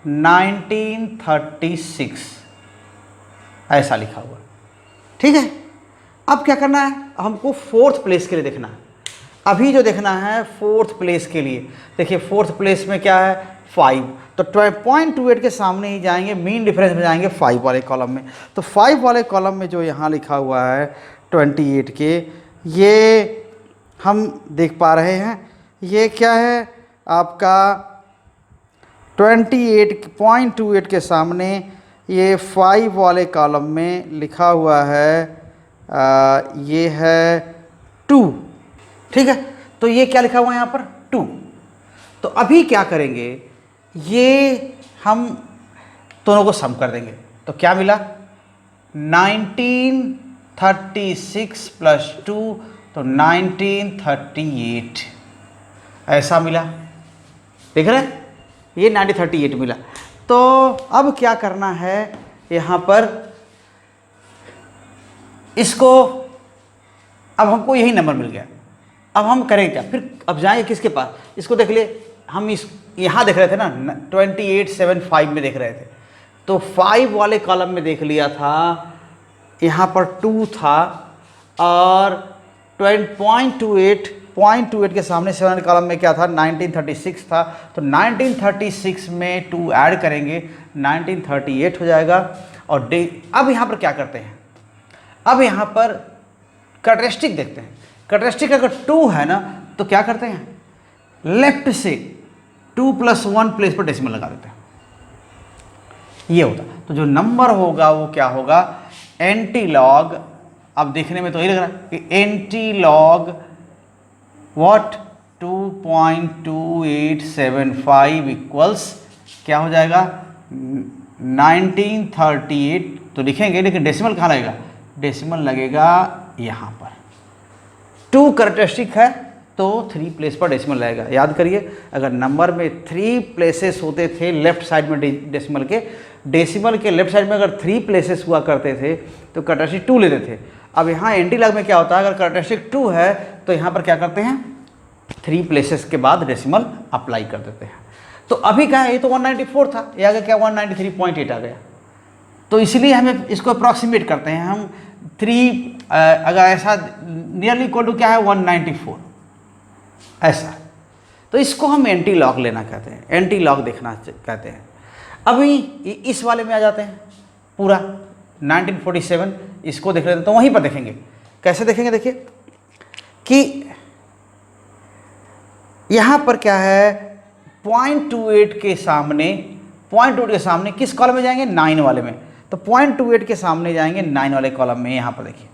1936 ऐसा लिखा हुआ, ठीक है। अब क्या करना है, हमको 4th प्लेस के लिए देखना है। अभी जो देखना है फोर्थ प्लेस के लिए, देखिए फोर्थ प्लेस में क्या है 5, तो 0.28 के सामने ही जाएंगे, मीन डिफरेंस में जाएंगे 5 वाले कॉलम में। तो 5 वाले कॉलम में जो यहाँ लिखा हुआ है 28 के, ये हम देख पा रहे हैं, ये क्या है आपका 28.28 के सामने ये 5 वाले कॉलम में लिखा हुआ है ये है 2, ठीक है। तो ये क्या लिखा हुआ है यहाँ पर 2। तो अभी क्या करेंगे, ये हम दोनों को सम कर देंगे, तो क्या मिला 1936 प्लस 2, तो 1938 ऐसा मिला, देख रहे हैं, ये 1938 मिला। तो अब क्या करना है यहाँ पर, इसको, अब हमको यही नंबर मिल गया, अब हम करें क्या, फिर अब जाएंगे किसके पास, इसको देख लिए, हम इस यहाँ देख रहे थे ना 2875 में देख रहे थे, तो 5 वाले कॉलम में देख लिया था, यहाँ पर 2 था और 0.28 के सामने 7 कॉलम में क्या था 1936 था, तो 1936 में 2 ऐड करेंगे 1938 हो जाएगा। और अब यहाँ पर क्या करते हैं, अब यहाँ पर कैरेक्टरिस्टिक देखते हैं। कैरेक्टरिस्टिक अगर 2 है ना तो क्या करते हैं, लेफ्ट से 2 + 1 प्लेस पर डेसिमल लगा देते हैं, ये होता। तो जो नंबर होगा वो क्या होगा, एंटी लॉग, अब देखने में तो यही लग रहा है कि एंटी लॉग व्हाट 2.2875 इक्वल्स क्या हो जाएगा 1938, तो लिखेंगे, लेकिन डेसिमल कहाँ लगेगा, डेसिमल लगेगा यहाँ पर। 2 कैरेक्टरिस्टिक है तो 3 प्लेस पर डेसिमल लगेगा। याद करिए, अगर नंबर में 3 प्लेसेस होते थे लेफ्ट साइड में डेसिमल के लेफ्ट साइड में अगर 3 प्लेसेस हुआ करते थे तो कैरेक्टरिस्टिक 2 लेते थे। अब यहाँ एंटी लॉग में क्या होता है, अगर कैरेक्टरिस्टिक 2 है तो यहाँ पर क्या करते हैं, 3 प्लेसेस के बाद डेसिमल अप्लाई कर देते हैं। तो अभी क्या है, ये तो 194 था, ये आगे क्या 193.8 आ गया, तो इसलिए हमें इसको अप्रॉक्सीमेट करते हैं हम 3, अगर ऐसा नियरली इक्वल टू क्या है 194 ऐसा, तो इसको हम एंटी लॉग लेना कहते हैं, एंटी लॉग देखना कहते हैं। अभी इस वाले में आ जाते हैं, पूरा 1947 इसको देख लेते हैं, तो वहीं पर देखेंगे, कैसे देखेंगे, देखिए कि यहाँ पर क्या है 0.28 के सामने, 0.28 के सामने किस कॉलम में जाएंगे, 9 वाले में, तो 0.28 के सामने जाएंगे 9 वाले कॉलम में, यहाँ पर देखिए।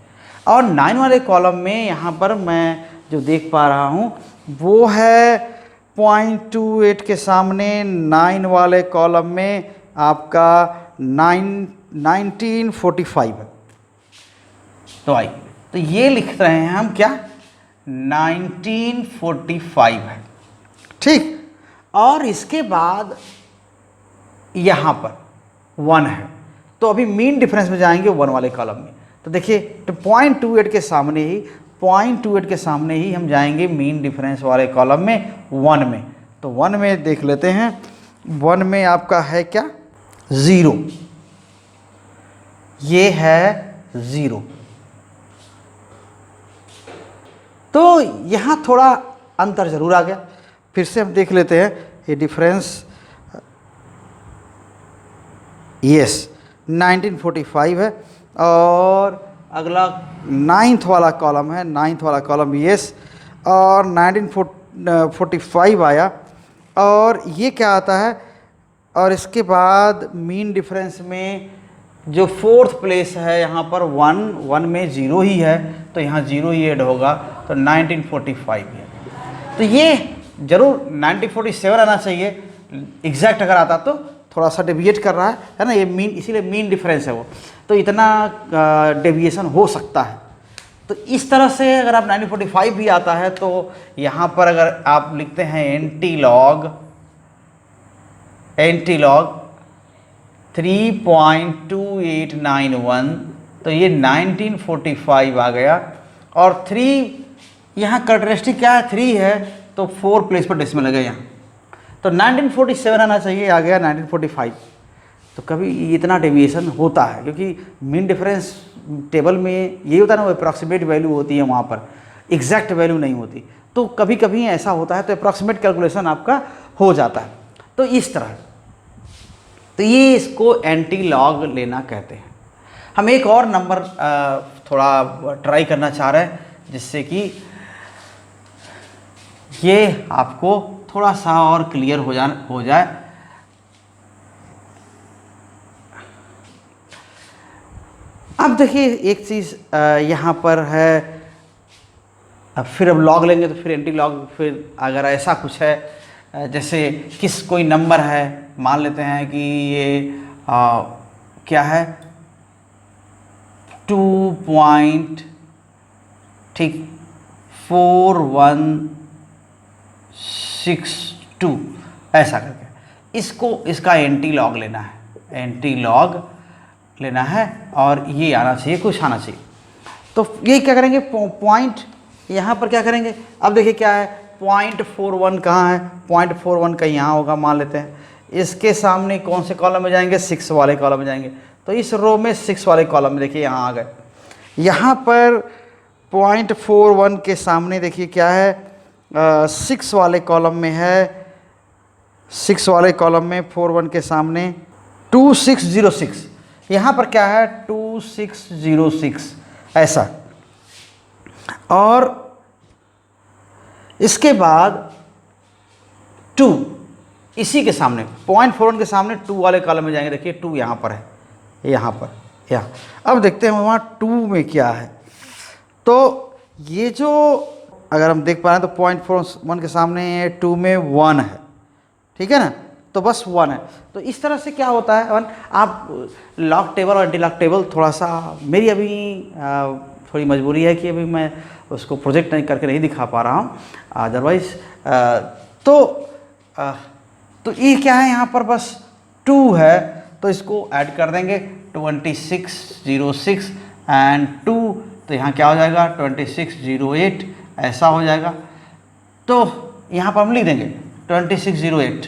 और 9 वाले कॉलम में यहाँ पर मैं जो देख पा रहा हूँ वो है 0.28 के सामने 9 वाले कॉलम में आपका 1945 है। तो आइए, तो ये लिख रहे हैं हम क्या 1945 है, ठीक। और इसके बाद यहाँ पर 1 है, तो अभी मीन डिफरेंस में जाएंगे 1 वाले कॉलम में, तो देखिए तो 0.28 के सामने ही 0.28 के सामने ही हम जाएंगे मीन डिफरेंस वाले कॉलम में 1 में, तो 1 में देख लेते हैं। 1 में आपका है क्या 0, ये है 0, तो यहाँ थोड़ा अंतर ज़रूर आ गया। फिर से हम देख लेते हैं ये डिफरेंस, यस 1945 है, और अगला 9th वाला कॉलम है, 9th वाला कॉलम यस, और 1945 आया, और ये क्या आता है, और इसके बाद मीन डिफरेंस में जो 4th प्लेस है यहाँ पर 1 में 0 ही है, तो यहाँ 0 ही ऐड होगा, तो 1945 है। तो ये जरूर 1947 आना चाहिए, एग्जैक्ट अगर आता तो थोड़ा सा डेविएट कर रहा है ना, ये मीन, इसीलिए मीन डिफरेंस है वो, तो इतना डेविएशन हो सकता है। तो इस तरह से अगर आप 1945 भी आता है तो यहाँ पर अगर आप लिखते हैं एंटी लॉग 3.2891, तो ये 1945 आ गया, और 3 यहाँ कैरेक्टरिस्टिक क्या है 3 है, तो 4 प्लेस पर डेसिमल लगा यहाँ, तो 1947 आना चाहिए, आ गया 1945। तो कभी इतना डेविएशन होता है, क्योंकि मीन डिफरेंस टेबल में यही होता है ना, वो अप्रॉक्सीमेट वैल्यू होती है, वहाँ पर एग्जैक्ट वैल्यू नहीं होती, तो कभी कभी ऐसा होता है, तो अप्रॉक्सीमेट कैलकुलेशन आपका हो जाता है। तो इस तरह, तो ये इसको एंटी लॉग लेना कहते हैं। हम एक और नंबर थोड़ा ट्राई करना चाह रहे हैं, जिससे कि ये आपको थोड़ा सा और क्लियर हो जाए। अब देखिए एक चीज़ यहाँ पर है, फिर अब लॉग लेंगे तो फिर एंटी लॉग, फिर अगर ऐसा कुछ है जैसे कोई नंबर है, मान लेते हैं कि ये क्या है 2.4162 ऐसा करके इसका एंटी लॉग लेना है, एंटी लॉग लेना है, और ये आना चाहिए, कुछ आना चाहिए। तो ये क्या करेंगे, पॉइंट यहाँ पर क्या करेंगे, अब देखिए क्या है 0.41 कहाँ है, 0.41 का यहाँ होगा मान लेते हैं। इसके सामने कौन से कॉलम में जाएंगे, 6 वाले कॉलम में जाएंगे। तो इस रो में 6 वाले कॉलम में देखिए यहाँ आ गए। यहाँ पर 0.41 के सामने देखिए क्या है, 6 वाले कॉलम में है, 6 वाले कॉलम में 41 के सामने 2606। यहाँ पर क्या है 2606 ऐसा। और इसके बाद 2 इसी के सामने 0.41 के सामने 2 वाले कॉलम में जाएंगे। देखिए 2 यहाँ पर है, यहाँ पर, यहाँ। अब देखते हैं वहाँ 2 में क्या है। तो ये जो अगर हम देख पा रहे हैं तो 0.41 के सामने 2 में 1 है, ठीक है ना, तो बस 1 है। तो इस तरह से क्या होता है, आप लॉग टेबल और एंटी लॉग टेबल थोड़ा सा, मेरी अभी थोड़ी मजबूरी है कि अभी मैं उसको प्रोजेक्ट नहीं करके नहीं दिखा पा रहा हूँ, अदरवाइज तो ये क्या है, यहाँ पर बस 2 है, तो इसको ऐड कर देंगे 2606 एंड 2, तो यहाँ क्या हो जाएगा 2608 ऐसा हो जाएगा। तो यहाँ पर हम लिख देंगे 2608,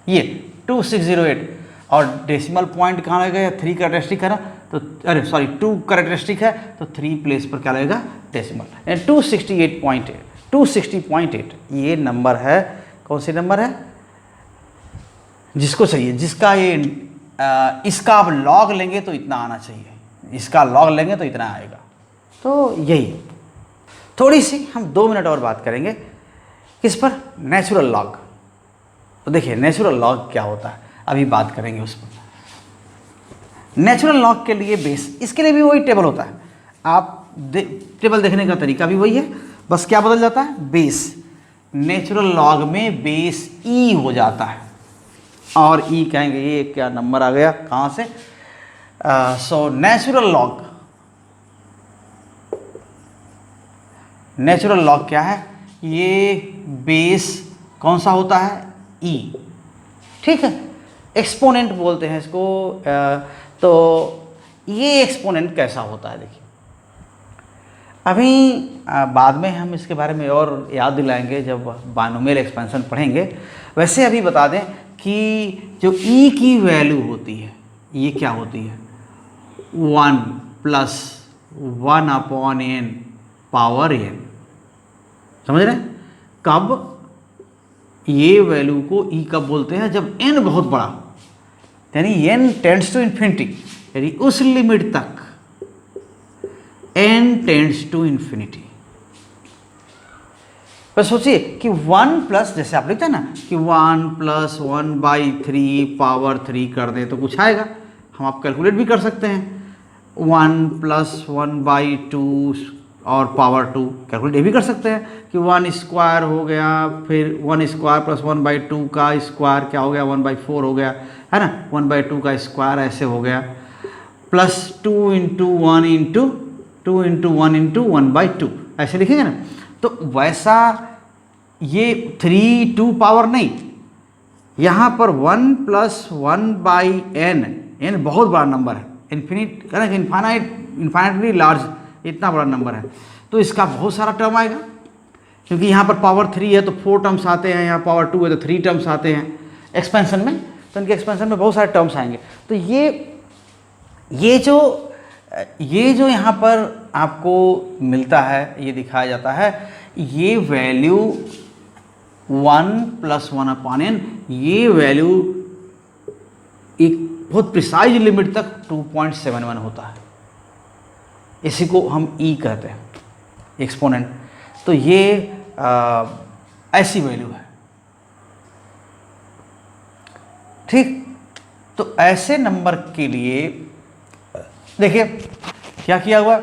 ये 2608, और डेसिमल पॉइंट कहाँ लगेगा, 3 कैरेक्टरिस्टिक है ना, तो अरे सॉरी 2 कैरेक्टरिस्टिक है, तो 3 प्लेस पर क्या लगेगा डेसिमल, 260.8 ये नंबर है। कौन सी नंबर है, जिसको चाहिए, जिसका ये इसका आप लॉग लेंगे तो इतना आना चाहिए, इसका लॉग लेंगे तो इतना आएगा। तो यही थोड़ी सी हम 2 मिनट और बात करेंगे किस पर, नेचुरल लॉग। तो देखिए नेचुरल लॉग क्या होता है, अभी बात करेंगे उस पर। नेचुरल लॉग के लिए बेस, इसके लिए भी वही टेबल होता है, आप टेबल देखने का तरीका भी वही है, बस क्या बदल जाता है, बेस। नेचुरल लॉग में बेस ई हो जाता है, और ई कहेंगे ये क्या नंबर आ गया कहाँ से, सो नेचुरल लॉग क्या है, ये बेस कौन सा होता है, ई, ठीक है। एक्सपोनेंट बोलते हैं इसको। तो ये एक्सपोनेंट कैसा होता है, देखिए अभी बाद में हम इसके बारे में और याद दिलाएंगे जब बायनोमियल एक्सपेंशन पढ़ेंगे। वैसे अभी बता दें कि जो ई की वैल्यू होती है, ये क्या होती है, 1 + 1/n पावर n, समझ रहे हैं। कब ये वैल्यू को ई कब बोलते हैं, जब n बहुत बड़ा, यानी n टेंड्स टू इन्फिनिटी, यानी उस लिमिट तक n टेंड्स टू इन्फिनिटी। पर सोचिए कि 1 प्लस, जैसे आप लिखते हैं ना कि 1 + 1/3 पावर 3 कर दें तो कुछ आएगा, हम आप कैलकुलेट भी कर सकते हैं। 1 + 1/2 और पावर 2 कैलकुलेट ये भी कर सकते हैं कि 1² हो गया, फिर 1² + 1/2 का स्क्वायर क्या हो गया, 1/4 हो गया, है ना, 1/2 का स्क्वायर ऐसे हो गया, प्लस 2 × 1 × 2 × 1 × 1/2 ऐसे लिखेंगे ना। तो वैसा ये 3 2 पावर नहीं, यहाँ पर 1 + 1/n, n बहुत बड़ा नंबर है, इन्फाइनाइटली लार्ज, इतना बड़ा नंबर है, तो इसका बहुत सारा टर्म आएगा, क्योंकि यहाँ पर पावर 3 है तो 4 टर्म्स आते हैं, यहाँ पावर 2 है तो 3 टर्म्स आते हैं एक्सपेंशन में, तो इनके एक्सपेंशन में बहुत सारे टर्म्स आएंगे। तो ये जो यहाँ पर आपको मिलता है, ये दिखाया जाता है, ये वैल्यू 1 + 1/n, ये वैल्यू एक बहुत प्रिसाइज लिमिट तक 2.71 होता है। इसी को हम ई कहते हैं, एक्सपोनेंट। तो ये ऐसी वैल्यू है, ठीक। तो ऐसे नंबर के लिए देखिए क्या किया हुआ,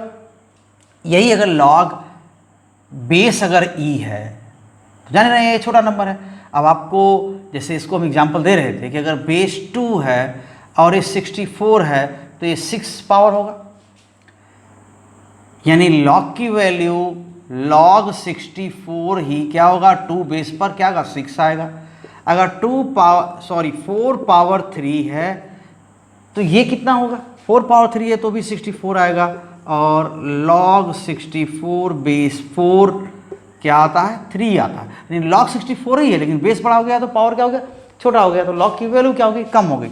यही अगर लॉग बेस अगर ई है तो जान रहे हैं ये छोटा नंबर है। अब आपको जैसे इसको हम एग्जांपल दे रहे थे कि अगर बेस 2 है और ये 64 है तो ये 6 पावर होगा, यानी log की वैल्यू log 64 ही क्या होगा, 2 बेस पर क्या होगा, 6 आएगा। अगर 4 पावर 3 है तो ये कितना होगा, 4 पावर 3 है तो भी 64 आएगा। और log 64 बेस 4 क्या आता है, 3 आता है। यानी log 64 ही है लेकिन बेस बड़ा हो गया तो पावर क्या हो गया, छोटा हो गया, तो log की वैल्यू क्या होगी, कम हो गई।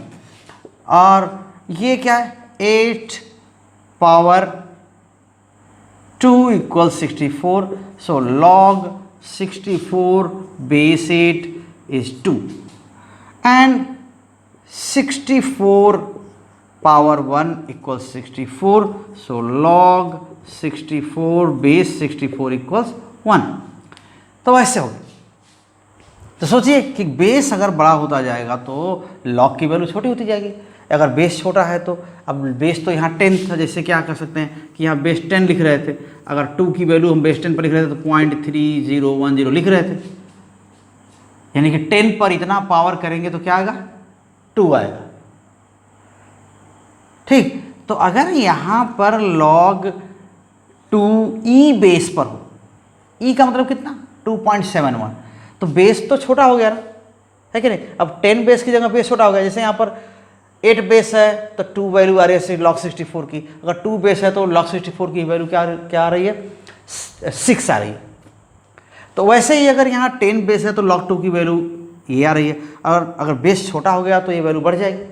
और ये क्या है, 8 power 2 = 64, so log 64 base 8 is 2 and 64 power 1 = 64, so log 64 base 64 = 1। तो ऐसे हो, तो सोचिए कि बेस अगर बड़ा होता जाएगा तो log की वैल्यू छोटी होती जाएगी। अगर बेस छोटा है तो अब बेस तो यहाँ 10 था, जैसे क्या कर सकते हैं कि यहाँ बेस 10 लिख रहे थे, अगर 2 की वैल्यू हम बेस 10 पर लिख रहे थे तो 0.3010 लिख रहे थे, यानी कि 10 पर इतना पावर करेंगे तो क्या आएगा, 2 आएगा, ठीक। तो अगर यहाँ पर log 2 ई बेस पर हो, ई का मतलब कितना, 2.71, तो बेस तो छोटा हो गया ना, है कि नहीं। अब 10 बेस की जगह बेस छोटा हो गया, जैसे यहाँ पर 8 बेस है तो 2 वैल्यू आ रही है log 64 की, अगर 2 बेस है तो log 64 की वैल्यू क्या आ रही है, 6 आ रही है। तो वैसे ही अगर यहाँ 10 बेस है तो log 2 की वैल्यू ये आ रही है, और अगर बेस छोटा हो गया तो ये वैल्यू बढ़ जाएगी,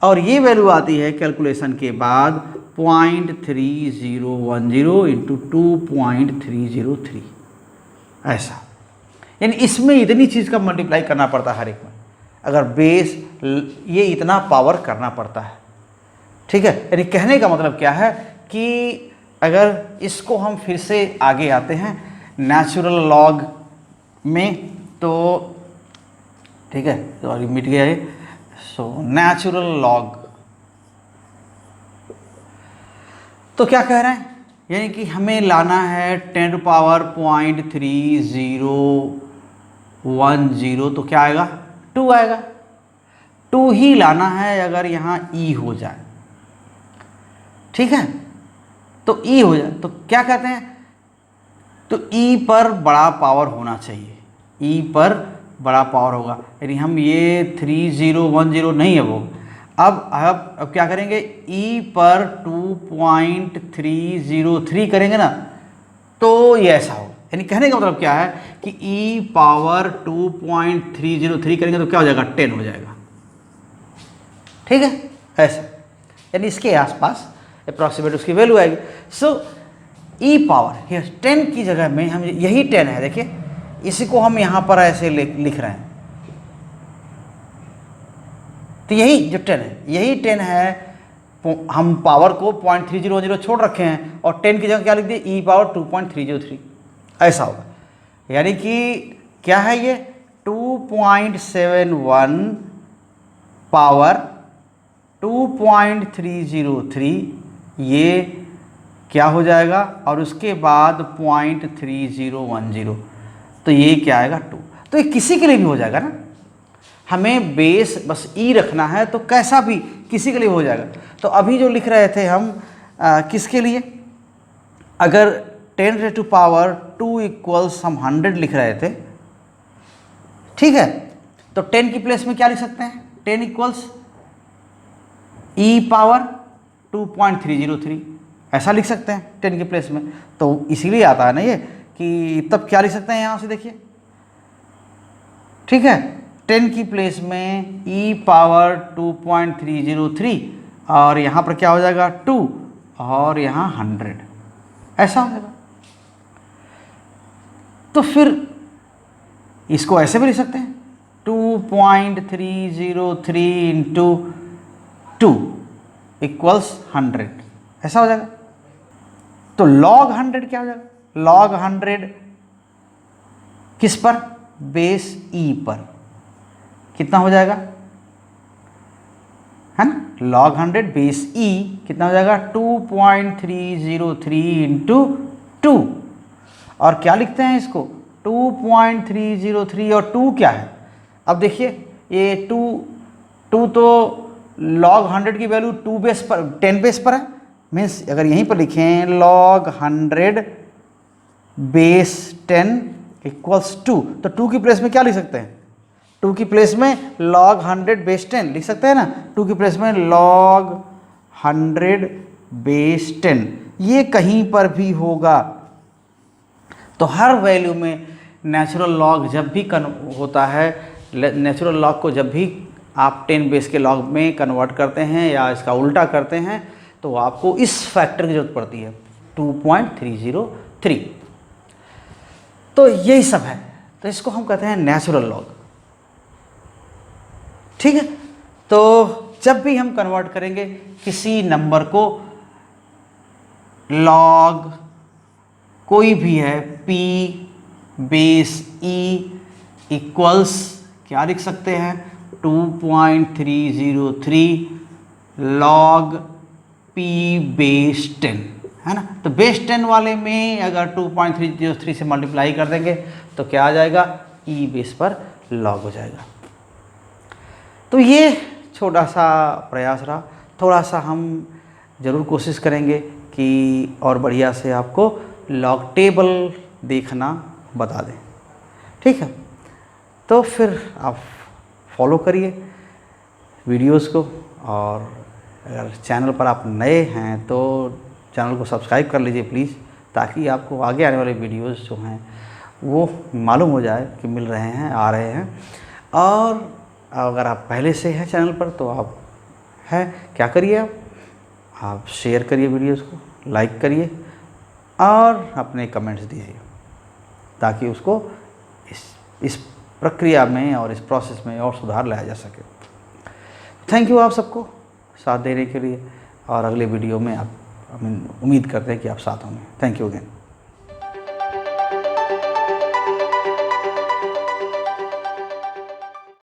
और ये वैल्यू आती है कैलकुलेशन के बाद 0.3010 इंटू 2.303, ऐसा। यानी इसमें इतनी चीज़ का मल्टीप्लाई करना पड़ता है हर एक में, अगर बेस ये इतना पावर करना पड़ता है, ठीक है। यानी कहने का मतलब क्या है कि अगर इसको हम फिर से आगे आते हैं नेचुरल लॉग में, तो ठीक है, सॉरी मिट गया ये, सो नेचुरल लॉग तो क्या कह रहे हैं, यानी कि हमें लाना है 10⁻3010, तो क्या आएगा, 2 आएगा। 2 ही लाना है अगर यहाँ ई हो जाए, ठीक है, तो ई हो जाए तो क्या कहते हैं, तो ई पर बड़ा पावर होना चाहिए, ई पर बड़ा पावर होगा, यानी हम ये 3010 नहीं है वो, अब क्या करेंगे, ई पर 2.303 करेंगे ना, तो ये ऐसा होगा। यानी कहने का मतलब क्या है कि ई पावर 2.303 करेंगे तो क्या हो जाएगा, 10 हो जाएगा, ठीक है, ऐसा। यानी इसके आसपास अप्रॉक्सीमेट उसकी वैल्यू आएगी। सो ई पावर 10 की जगह में हम, यही 10 है, देखिए इसी को हम यहाँ पर ऐसे लिख रहे हैं, तो यही जो 10 है, यही 10 है, हम पावर को 0.3010 छोड़ रखे हैं और 10 की जगह क्या लिख दिए, ई पावर 2.303, ऐसा होगा। यानी कि क्या है ये, 2.71 पावर 2.303, ये क्या हो जाएगा, और उसके बाद 0.3010, तो ये क्या आएगा, 2। तो ये किसी के लिए भी हो जाएगा ना, हमें बेस बस ई रखना है तो कैसा भी किसी के लिए हो जाएगा। तो अभी जो लिख रहे थे हम किसके लिए, अगर 10⁻² = हम 100 लिख रहे थे, ठीक है, तो 10 की प्लेस में क्या लिख सकते हैं, 10 = ई पावर 2.303, ऐसा लिख सकते हैं 10 की प्लेस में। तो इसीलिए आता है ना ये कि तब क्या लिख सकते हैं, यहाँ से देखिए, ठीक है, 10 की प्लेस में ई पावर 2.303 और यहाँ पर क्या हो जाएगा, 2 और यहाँ 100, ऐसा हो जाएगा। तो फिर इसको ऐसे भी लिख सकते हैं 2.303 इंटू 2 इक्वल्स 100, ऐसा हो जाएगा। तो log 100 क्या हो जाएगा? log 100 किस पर? बेस e पर कितना हो जाएगा, है ना? log 100 बेस e कितना हो जाएगा? 2.303 इंटू 2। और क्या लिखते हैं इसको? 2.303 और 2 क्या है? अब देखिए ये 2 तो log 100 की वैल्यू 2 बेस पर 10 बेस पर है, मीन्स अगर यहीं पर लिखें log 100 बेस 10 इक्वल्स 2, तो 2 की प्लेस में क्या लिख सकते हैं? 2 की प्लेस में log 100 बेस 10 लिख सकते हैं ना। 2 की प्लेस में log 100 बेस 10, ये कहीं पर भी होगा। तो हर वैल्यू में नेचुरल लॉग जब भी होता है, नेचुरल लॉग को जब भी आप 10 बेस के लॉग में कन्वर्ट करते हैं या इसका उल्टा करते हैं तो आपको इस फैक्टर की जरूरत पड़ती है 2.303। तो यही सब है, तो इसको हम कहते हैं नेचुरल लॉग। ठीक है, तो जब भी हम कन्वर्ट करेंगे किसी नंबर को, लॉग कोई भी है p बेस e इक्वल्स क्या लिख सकते हैं? 2.303 log p बेस 10, है ना। तो बेस 10 वाले में अगर 2.303 से मल्टीप्लाई कर देंगे तो क्या आ जाएगा? e बेस पर log हो जाएगा। तो ये छोटा सा प्रयास रहा, थोड़ा सा हम ज़रूर कोशिश करेंगे कि और बढ़िया से आपको लॉग टेबल देखना बता दें। ठीक है, तो फिर आप फॉलो करिए वीडियोस को, और अगर चैनल पर आप नए हैं तो चैनल को सब्सक्राइब कर लीजिए प्लीज़, ताकि आपको आगे आने वाले वीडियोस जो हैं वो मालूम हो जाए कि मिल रहे हैं, आ रहे हैं। और अगर आप पहले से हैं चैनल पर तो आप हैं, क्या करिए, आप शेयर करिए वीडियोस को, लाइक करिए और अपने कमेंट्स दीजिए, ताकि उसको इस प्रक्रिया में और इस प्रोसेस में और सुधार लाया जा सके। थैंक यू आप सबको साथ देने के लिए, और अगले वीडियो में आप उम्मीद करते हैं कि आप साथ होंगे। Thank you again.